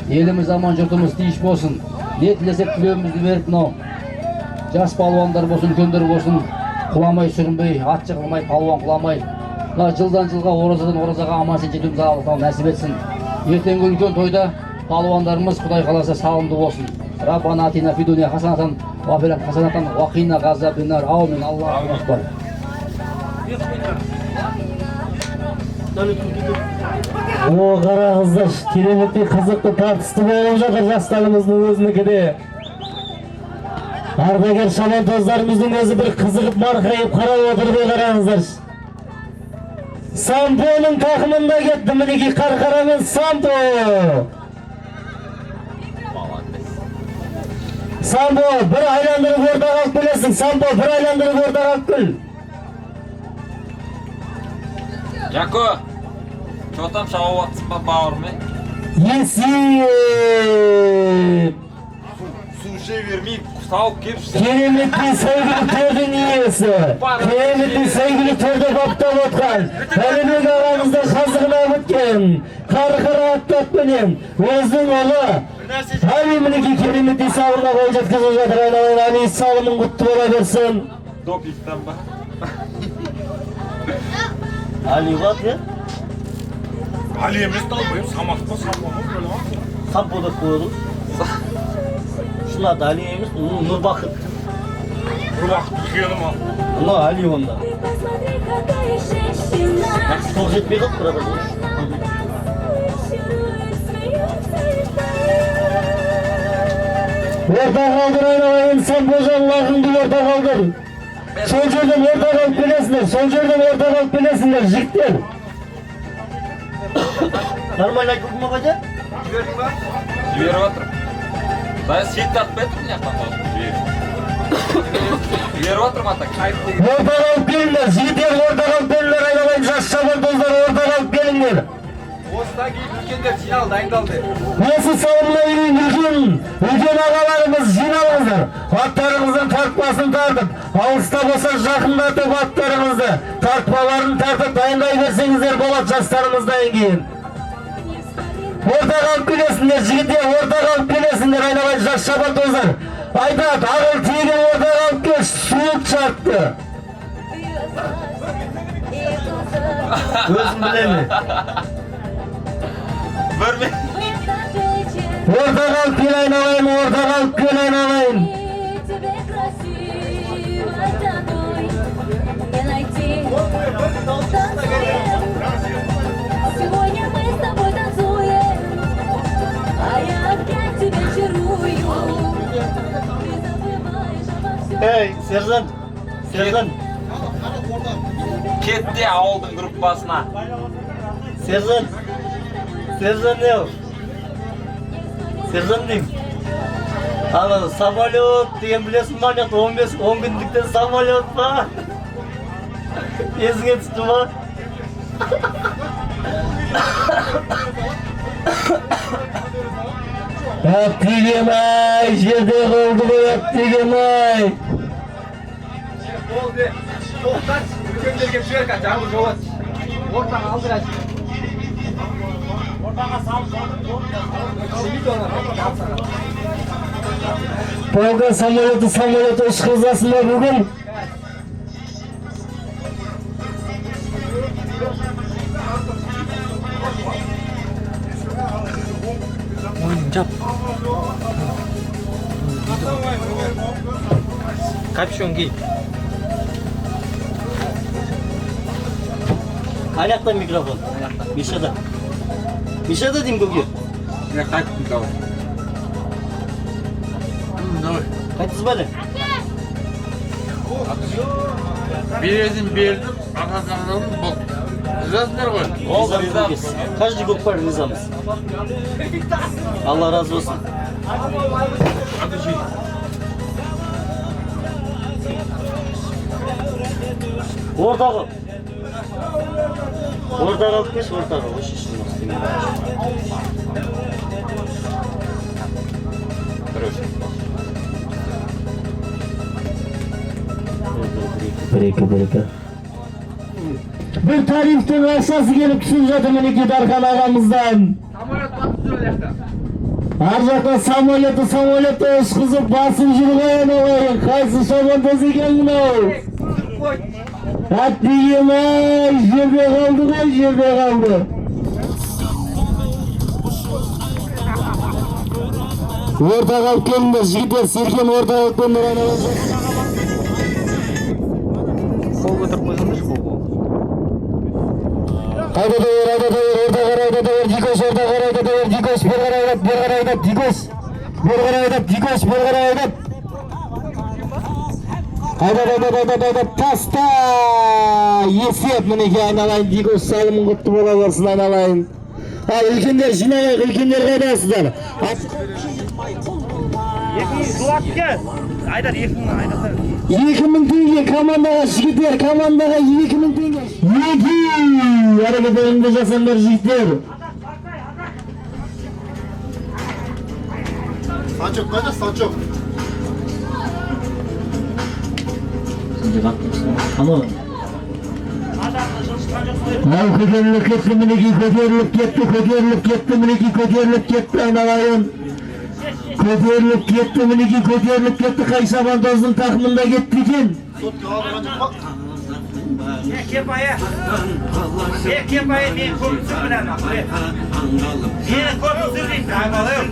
еліміз аман, жұртымыз тиіш болсын. Не тілесек тілеуімізді беріп мынау жас палуандар болсын, үлкендер болсын, құламай сүрінбей, ат жығылмай, палуан құламай, жылдан жылға, оразадан оразаға аман жетуіміз Аллах нәсіп етсін. Ертеңгі үлкен тойда палуандарымыз Құдай қаласа сағымды болсын. Раббана атина фи дуния хасанатан ва фил ахирати хасанатан ва қина ғазабин нар. Аумин. Аллаху акбар. О, қарағыздар, кереметтей қызықты тартысты болып жатыр жастарымыздың өзінікі де. Ардагер шабандоздарымыздың өзі бір қызығып марқайып қарап отыр бе қарағыздар. Сампоның тақымында кетті, мінекей қарқарамен Сампо. Сампо, бір айландырып ортаға алып келесің. Сампо, бір айландырып ортаға алып кел. Жако, что там шауып атсың ба бауырым? Есеп! Су іше бермей, сауып кепшісің. Кереметтей сәйгіліктердің иесі. Кереметтей сәйгіліктерді баптап отқан. Әлемек ағамызды қазығына өткен. Қарқыра аттатпенен өзінің ұлы. Али мінекей кереметтей сауырға қол жеткізіп жатыр. Айналайын, Али салымың құтты бола берсін. Допиктан ба? Али бат, е? Али емес талбайым, самат па, самат па? Сампода қойдым. Шынады Али емес, Нұрбақыт. Нұрбақыт үлкені ма? Мына Али онда. Қол жетпей қалды, брат. Орта қалдыр айналайын, Сампожан лағыңды орта қалдыр. Сол жерден ортаға алып келесіңдер, сол жерден ортаға алып келесіңдер, жігіттер. Нормально айтып ма қайда? Жіберіп отыр. Зая сетті атып бәттім не ақтан жіберіп отыр ма так? Ортаға алып келіңдер, жігіттер ортаға алып келіңдер, айналайын, жас шабандоздар ортаға алып келіңдер. Осыдан кейін үлкендер жинал дайындалды. Осы салымына үлкен ағаларымыз жиналыңыздар. Аттарыңыздың тартпасын тартып, алыста болса жақындатып аттарыңызды, тартпаларын тартып дайындай берсеңіздер болады жастарымыздан кейін. Ортаға алып келесіңдер, жігіттер, ортаға алып келесіңдер, айналайын, жас шабандоздар. Айтады, ағыл тегін ортаға алып кел, суық шартты. Өзім білемін. Ортаға алып кел айналайын, ортаға алып кел айналайын. Эй, сержант, сержант. Кетті ауылдың группасына. Сержант, сержант не ол? Сержант деймін. Ана самолет деген білесің ба, 10 күндіктен самолет па? Есіңе түсті ма? Әптеген ай, жерде қолды ғой әптеген ай. Oldu. Tohtaç ülkenlerge sürerken canlı jovat. Ortadan aldıraç. Ortadan sal. Polga samolyoti ish qilsizlar bugun. Oyuncak. Kapşon giy. Ayakta mikrofon. Mishada diyeyim bugün. Ne kaçtın tamam. Kaçsız böyle? Verdim. Arkasından bak. Rızasınlar koy. Oldu biz. Kaçcı kopar nizamız. Allah razı olsun. Orada kal. Orada kal geç, orada kal. Bereke. Bir tariften aşağısı gelip düşünce demelik Darkan ağamızdan. Arjaqda samolyotda ish qilib basib yurgan olayın. Qaysi şobandoz ekan bunau? Haddiyimay, yerda qoldi. Orta qalib kelinglar, yigitlar, Serkan orta qalib kelinglar. Kol götürüp koyulmuş bu. Haydi orada ver, Dikoş orada ver, Dikoş bir qarayda, Dikoş. Haydi, pasta! Yesiyap mineki aynalayın, Dikoş salımın kutlu bola versin aynalayın. Ülkender jinayak, ülkender qaydasızlar. 200 duatga. Ayдар 2000 ayдар. 2000 tenge komandaga jigitlar, 2000 tenge. Hareketlerinde jasanlar jigitlar. Saçok. Ama ko'tarilib ketdi miniki, ko'tarilib ketdi aynalayın. Ko'tarilib ketdi, Qaysabandozning taxminda ketdikin. Kepaya men ko'pchilik bilan. Men ko'pchilik bilan.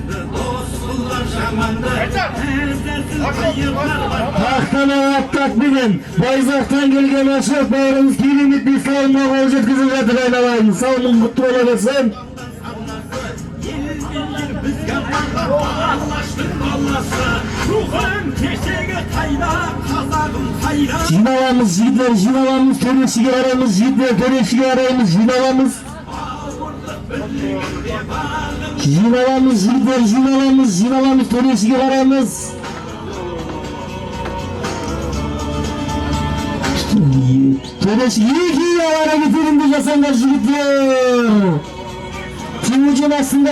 Taxtana attak bugün. Bayzaqdan kelgan aşık bağrımız kilometri salma qol jetkizib жатыр aynalayın. Sağolun kutlu ola bersin. Jinalamız yigitler, töreşiga araymiz yigitlar, jinalamız. Jinalamız yigitlar, töreşiga araymiz. Töreşiga iyi hareketlerinde jasanlar yigitlar.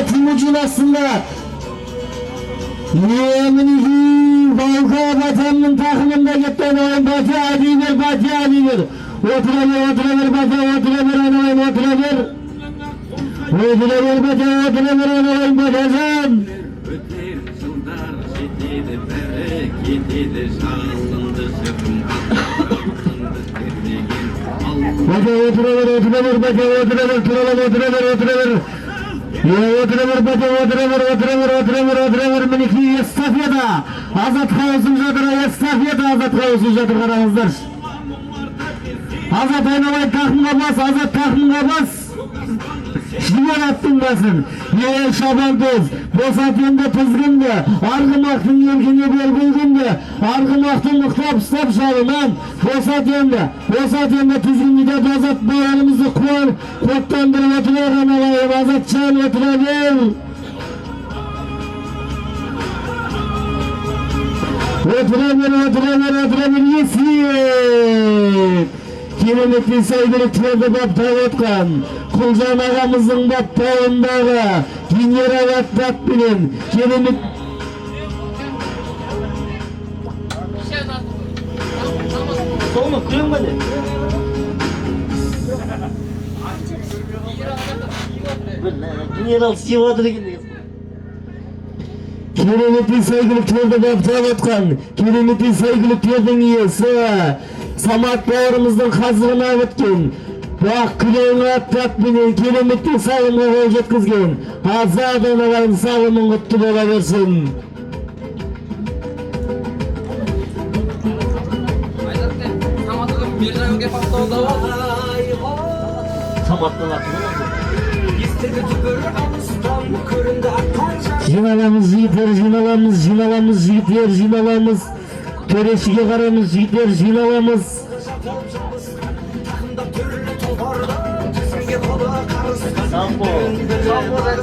Timujin aslında. Yeminiki Balka vatanının takımında gitten oyun Batı Adiver. Oturaver anayım. Batazan. Oturaver. Oturaver miniki estafiyada. Azat Kavus'un jadır qarаңыздар. Azat aynalayın takımga bas. Jigar attın basın. Şabandoz. Bosatyonda tizgindi. Argımaktın yelkine bel bulgindi. Argımaktın muhtap stop şalından. Bosatyonda tizgindi de Azat bayanımızı kodlandırıp oturuyor analayım. Azat çal oturabilir. Oturabilir yesiyip. Kilometri saydırı tüverde baptayı otkan. Kulcan ağamızın baptayındağı. Dinyer avat bap bilin. Duyuyor musun? General Sivadır gibi. Keremetli saygılı körde kaptan atkan, keremetli saygılı körden iyisi, Samat bağrımızdan hazırına ötken, bak küleğine atlat beni, keremetli sağlımına kol jetkizgen, azadan alayın sağlımın kutlu ola versin. Samat'tan atın. Jinalamız yiğitler, jinalamız yiğitler, jinalamız. Töreşige karamız yiğitler, jinalamız. Sampo.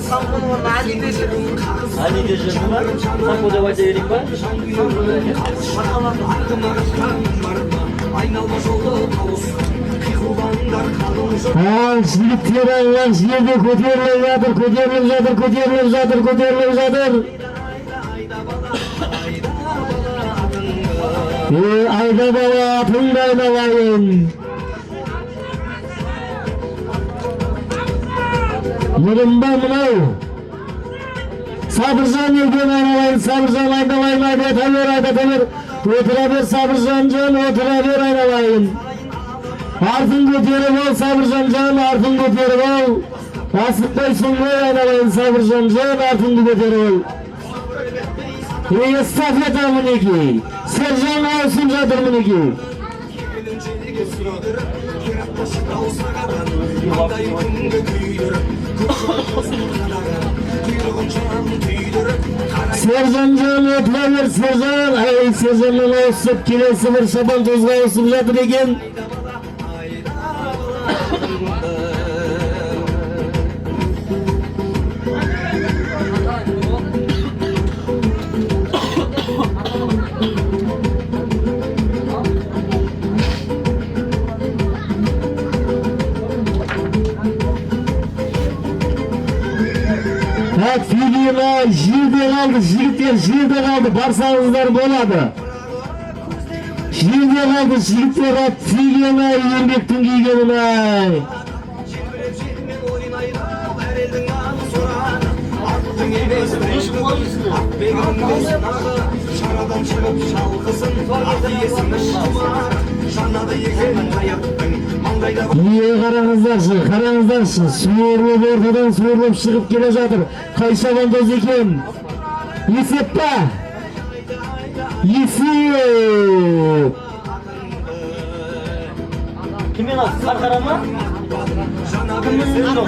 Sampo'nun var, Ali Deşer'in var. Sampo da var, Devrik var. Yiğitler Allah yerde koterilir. Ayda baba atın da aynalayın. Nurumda mınav. Sabırcan yılgın aynalayın, sabırcan aynalayın, ayda tanır. Oturabilir sabırcan can, oturabilir aynalayın. Artın götürüp ol sabırcan can, artın götürüp ol. Asıkbay sunmayı aynalayın sabırcan can, artın götürüp ol. Estafet amıneki, Sercan olsun zadır mıneki. Sercan can oturavер Sercan, ay Sercan'ın olsup kilesi bir şaban tozga olsup zadır eken. Filina jirde kaldı, jigitler jirde kaldı, barsanızlar boladı. Jirde kaldı, jigitler Filina yermektin giygenine. Niye karanızdarsın, suğurlup ortadan suğurlup çıkıp gele жатыр, kayşaban doz eken. Есеп па? Есеп! Kimin o? Karkara mı? Kimin o?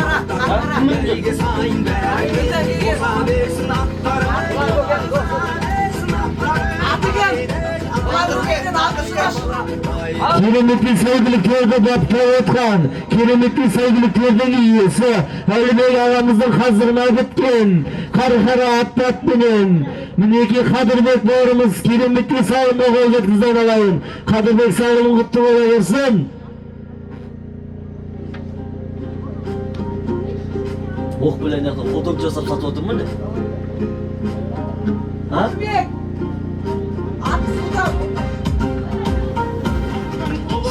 Keremetli sevgili köyde Bapta Otkan, keremetli sevgili köyden iyisi, Ali Bey ağamızın hazırına gitken, karkara atlat binin. Mineki Kadırbek bağrımız keremetli sağlımda olacak kızdan alayım. Kadırbek sağlımın kutlu ola versin. Ok bilen yakın fotoğraf jasap satı otur mu ne? Ha?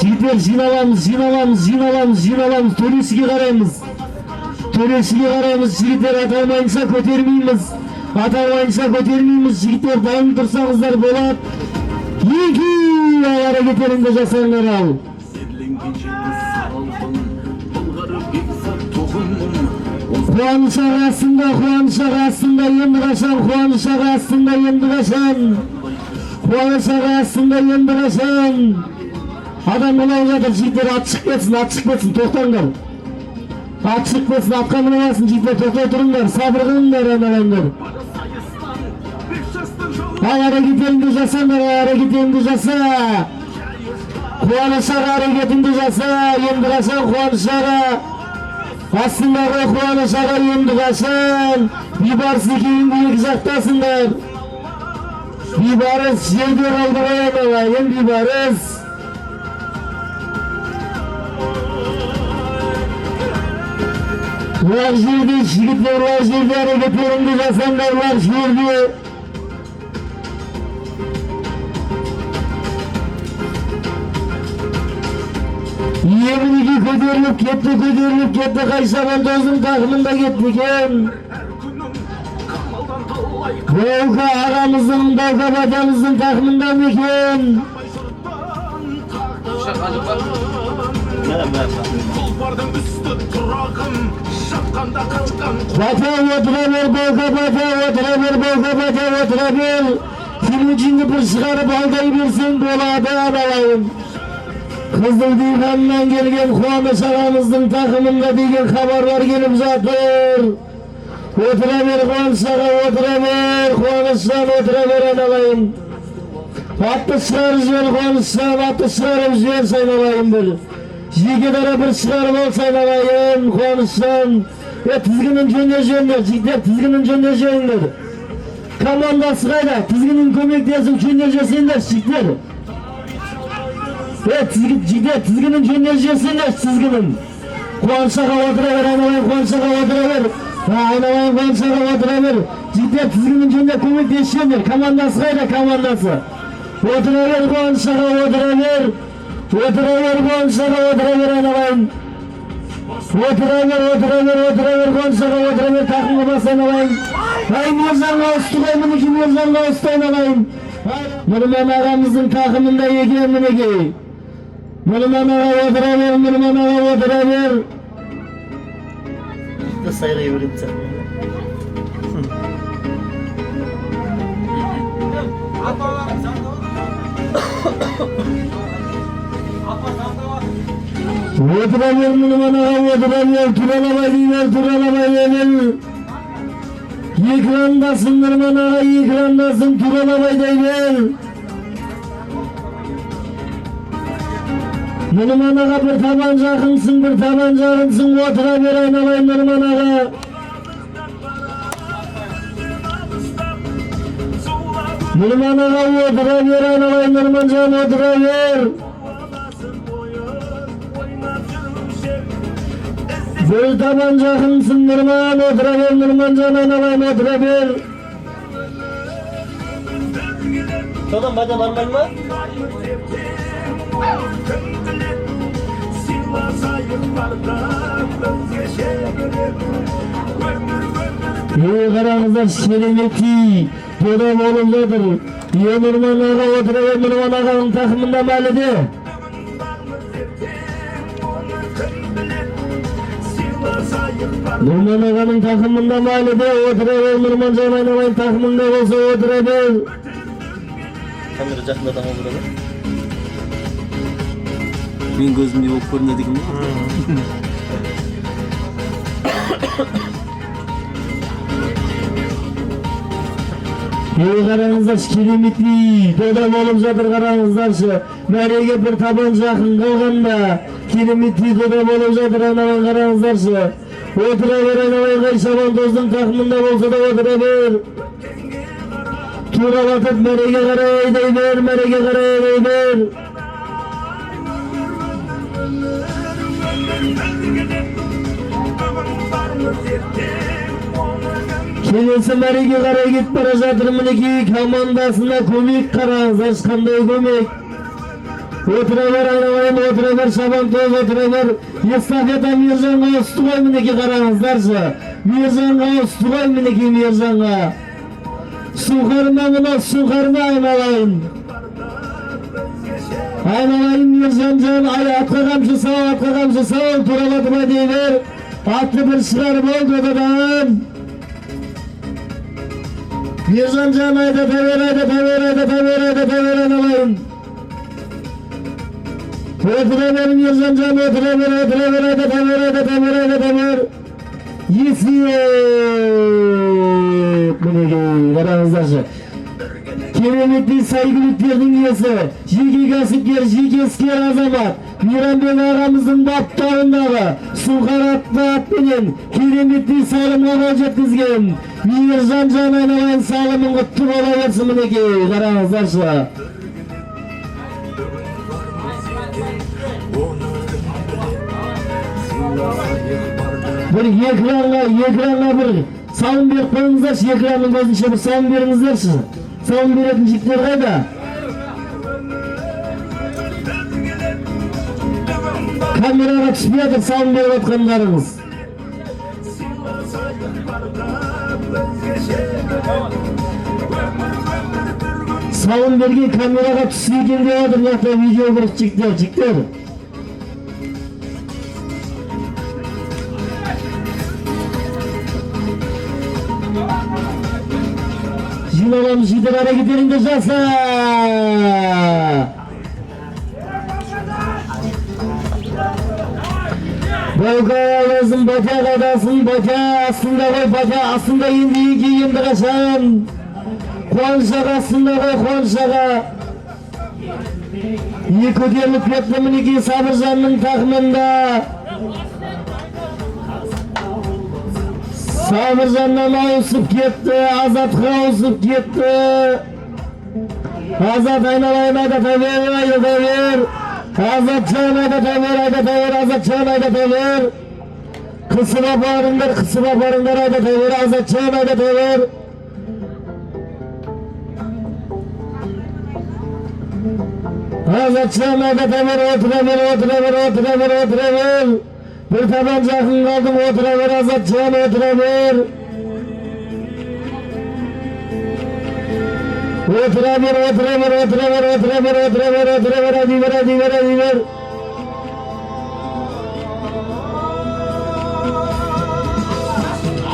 Yiğitler jinalamız, töresige karayımız. Yiğitler atalmayınsa kötermeyimiz, yiğitler dayım dursanızlar bolat. Yeki ayara getirinde jasanlar al. Kuanış ağasında yendi kaşan. Kuanış ağasında yendi kaşan. Adam olay zaten yiğitler at çıkmasın, toxtanlar. At çıkmasın, atkan oynasın yiğitler, toxtay turunlar, sabır kılınlar analarlar. Hareketinde jasa. Kuanış ağa hareketinde jasa, yendi kaşan kuanış ağa. Aslında Kuanış ağa yendi kaşan. Bibarız ekeyim diye kızaktasınlar. Bibarız yerde kaldı olayın bibarız. Var жерде жігіттер, var жерде әрекеттеріңді жасаңдар, var жерде. Yeminiki kötürülüp gitti. Kaysaman Toz'un takımında gittiken. Volka aramızın, Volka batamızın takımında mıken? Bata oturabilir, Volka bata oturabilir. Filmicini bir çıkarıp aldayı bilsin, dolada alayım. Kızıl Divan'dan gelgen Kuvamış ağamızın takımında degan haberler gelip zatır. Oturabilir Kuvamış'a, Kuvamış'tan oturabilir alayım. Attı çıkarız ver Kuvamış'tan, attı çıkarız ver sayın alayımdır. Jigidara bir çıkarım olsayın alayım Kuvamış'tan. Tizginin jönleşenler, jigidar tizginin jönleşenler. Komandası kayda, tizginin kömektesin jönleşesinler, jigidar. Tizginin jönleşesinler, tizginin. Kuvamış'a oturabilir, aynalayım Kuvamış'a oturabilir. Aynalayım Kuvamış'a oturabilir. Jigidar tizginin jönleşenler, kömektesinler, komandası kayda, komandası. Oturabilir Kuvamış'a oturabilir. Oturabilir Kuvamış'a oturabilir, aynalayım. Oturabilir Kuvamış'a oturabilir, takımı basayın alayım. Ay Mirzan'la ustu koymun iki Mirzan'la ustayın alayım. Nurman ağamızın takımında yeken mineki. Nurman ağa oturabilir. İşte sayılayı verirse. Oturabilir Nurman ağa oturabilir. Turalabayı. Yıkrandasın Nurman ağa, yıkrandasın, Turalabayı deyler. Nurman ağa bir tabanca akınsın, oturabilir aynalayın Nurman ağa. Nurman ağa oturabilir aynalayın Nurman can oturabilir. Bir tabanca akınsın Nurman oturabilir, Nurman can aynalayın oturabilir. Şuradan baca normal mı? İyi karanızlar şerimeti, dönem olumludur. İyi Nurman ağa oturabilir, Nurman ağanın takımında mahallede. Nurman ağanın takımında mahallede oturabilir, Nurman can aynalayın takımında olsa oturabilir. Kamera жақында да burada. Men gözümde yok görünedi mi? İyi karanızlar kiremitli, dönem olup жатыр karanızlarşı. Mərege bir tabanca akın kalganda, kiremitli dönem olup жатыр aynalayın karanızlarşı. Oturabilir aynalayın Kaysaman Toz'un takımında olsa da oturabilir. Turalatıp Mərege karaya deyber. Kelesi Mərege karaya git para жатыр mineki komandasına kömek karanızlar, kanday kömek. Oturabilir aynalayın, oturabilir Şaban Toz, oturabilir. Estafeta Mirzan'a ustuğay mineki karanızlarsa. Mirzan'a ustuğay mineki Mirzan'a. Sukarma aynalayın. Aynalayın Mirzan can, atka kamşı sağ, turalatıma deyver. Atlı bir çıkarım oldu odadan. Mirzan can ayda tever aynalayın. Oturabilir Mirzan can, oturabilir ayda tever. Yesiyet mineki karanızlarşı. Keremetli saygılıklarının iyisi, jiki kasipker, jiki esker azamat, Miranbek ağamızın baptağındağı, Sukaratlı atmenен keremetli salımға qol жеткізген, Mirzan can aynalayın salımın құтты бола берсін мінекей, қараңыздаршы. Bir ekranға bir salım berip qo'yingizlarchi, ekranning ko'zincha bir salım beringizlarchi. Salım berетін jigitlar qayda? kameraga түспей жатыр салым беріп жатқандарыңыз. Салым берген камераға түспей екен деп жатыр, мына видео көріп жігіттер. Жиналамыз жігіттер, әрекеттеріңді жаса. Байқа аласың, бата қадасың, бата астында қой, бата астында енді қашан. Қуаншаға астында қой, қуаншаға. Екі көтеріліп кетті мінекей Сабыржанның тақымында. Сабыржаннан ауысып кетті, Азатқа ауысып кетті. Азат айналайын айдата бер. Азатжан айдата бер, Азатжан айдата бер. Қысып апарыңдар айдата бер, Азатжан айдата бер. Азатжан айдата бер, отыра бер. Bir taban жақын қалдым, отыра бер, Азатжан, отыра бер. Отыра бер, әди бер.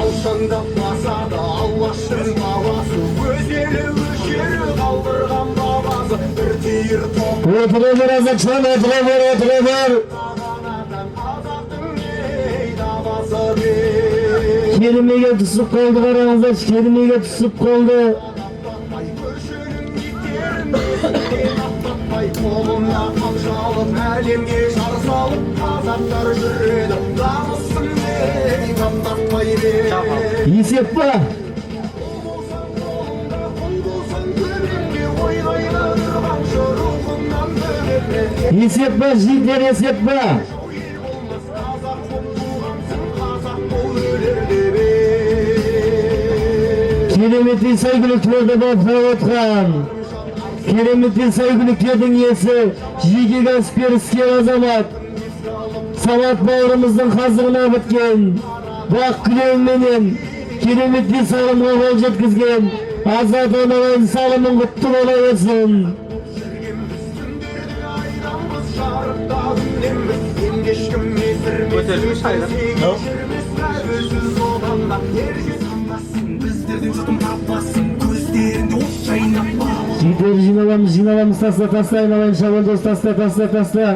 Алшаңдап басады Аллаштың баласы, өзелі өшері қалдырған бабасы, бір түйір топ. Отыра бер, Азатжан, отыра бер. Kerimege түсіп қалды, қараңыздар, Kerimege түсіп қалды. Қолына қамшалып, әлемге жар салып, қазақтар жүреді, намысын ей, таптатпай бер. Есеп па? Есеп па, жігіттер, есеп па? Кереметтей сәйгүліктерді баптап отқан. Кереметтей сәйгүліктердің иесі жеке кәсіпкер іскер азамат. Самат бауырымыздың қазығына біткен. Бақ күлеңменен кереметтей салымға қол жеткізген. Азат айналайын салымың құтты бола берсін. Жігіттер жиналамыз, таста, айналайын шабандоз, таста.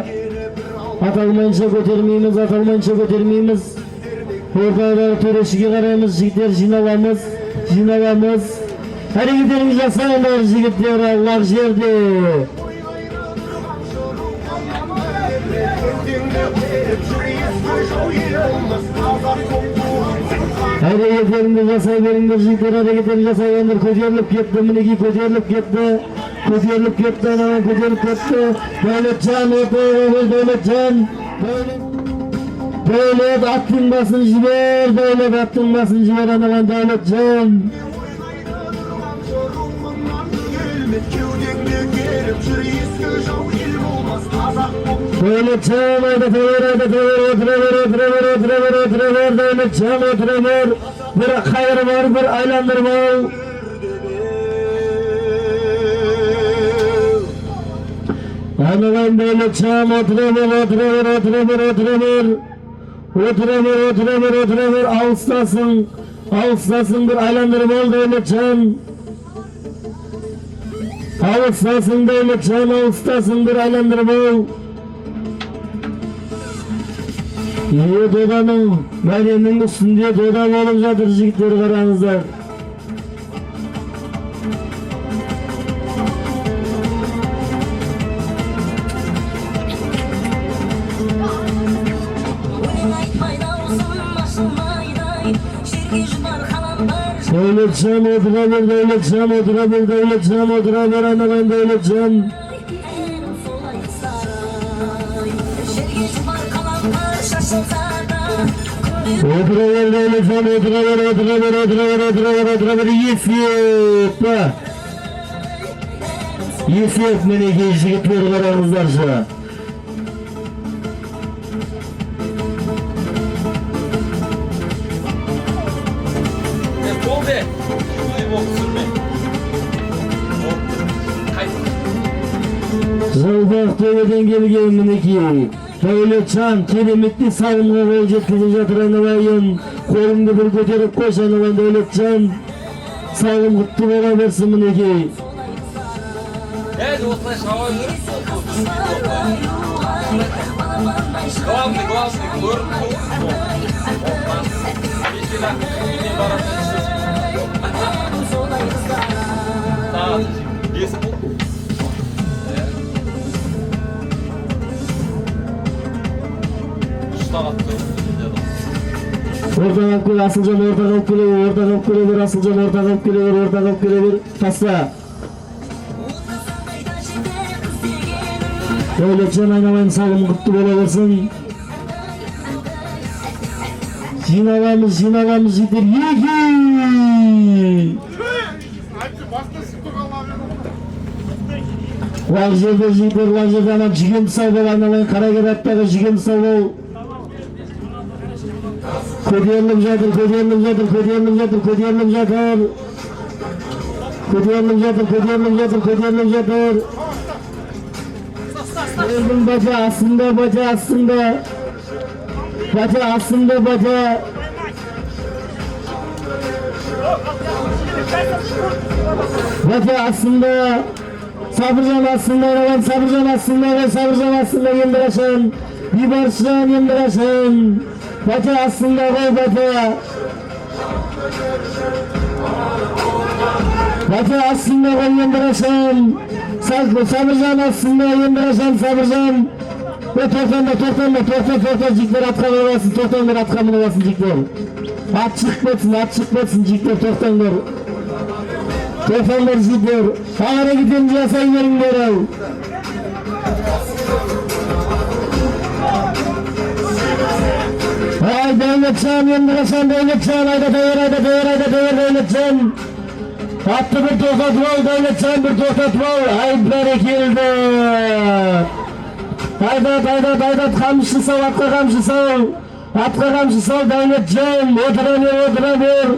Аталмайынша көтермейміз. Орталары төрешіге қараймыз, жігіттер жиналамыз. Әрекеттеріңіз жасаңдар, жігіттер, Аллах жерде. Әрекеттеріңді жасай беріңдер, жігіттер, әрекеттеріңді жасай беріңдер. Көтеріліп кетті, мінекей көтеріліп кетті. Айналайын көтеріліп кетті. Дәулетжан, Дәулетжан. Дәулет, аттың басын жібер, айналайын Дәулетжан. Дәулетжан, айдата бер, Дәулетжан, отыра бер. Bir қайыр бар, bir айландырмау. Айналайын Дәулетжан, отыра бер. Алыстасың, bir айландырмау Дәулетжан. Алыстасың, bir айландырмау. Доданың мәленің үстінде дода болып жатыр, жігіттер, қараңыздар. Дәулетжан, отыра бер, айналайын Дәулетжан. Отыра бер, Дәулетжан, есеп, мінекей жігіттер, қараңыздаршы. Жылбақ төбеден келген мінекей. Дәулетжан кереметті салымға қол жеткізіп жатыр айналайын. Қолыңды бір көтеріп қойшы айналайын Дәулетжан. Салым құтты бола берсін мінекей. осылай шауа Главный, Ortaga alып kele Asılcan, ortaga alып kele bir Asılcan, ortaga alып kele bir Tassa. Dәулетжан айналайын салым құтты бола берсін. Жиналамыз жігіттер. Лақ жерде жігіттер, лақ жерде ана жүгенді сал бол айналайын. Қарагер аттағы жүгенді сал бол. Көтеріліп жатыр. Elin baca aslında. Baca aslında. Sabırcan aslında. Yendireşen. Biberşen yendireşen. Baca aslında koy baca. Baca aslında koy yendireşen. Sabırcan aslında yendireşen Sabırcan. Ve tortan jikler atkan olasın, tortanlar atkan olasın jikler. At çıkmasın jikler tortanlar. Tortanlar jikler. Ağara gidince yasayın veringler al. Ay Dәулетжан yendireşen Dәулетжan ayda Dәулетжan. Attı bir tokat bol Dәулетжan bir tokat bol. Ay berekildi. Aydat kamçı sal, atqa kamçı sal. Dәулетжan otura ver.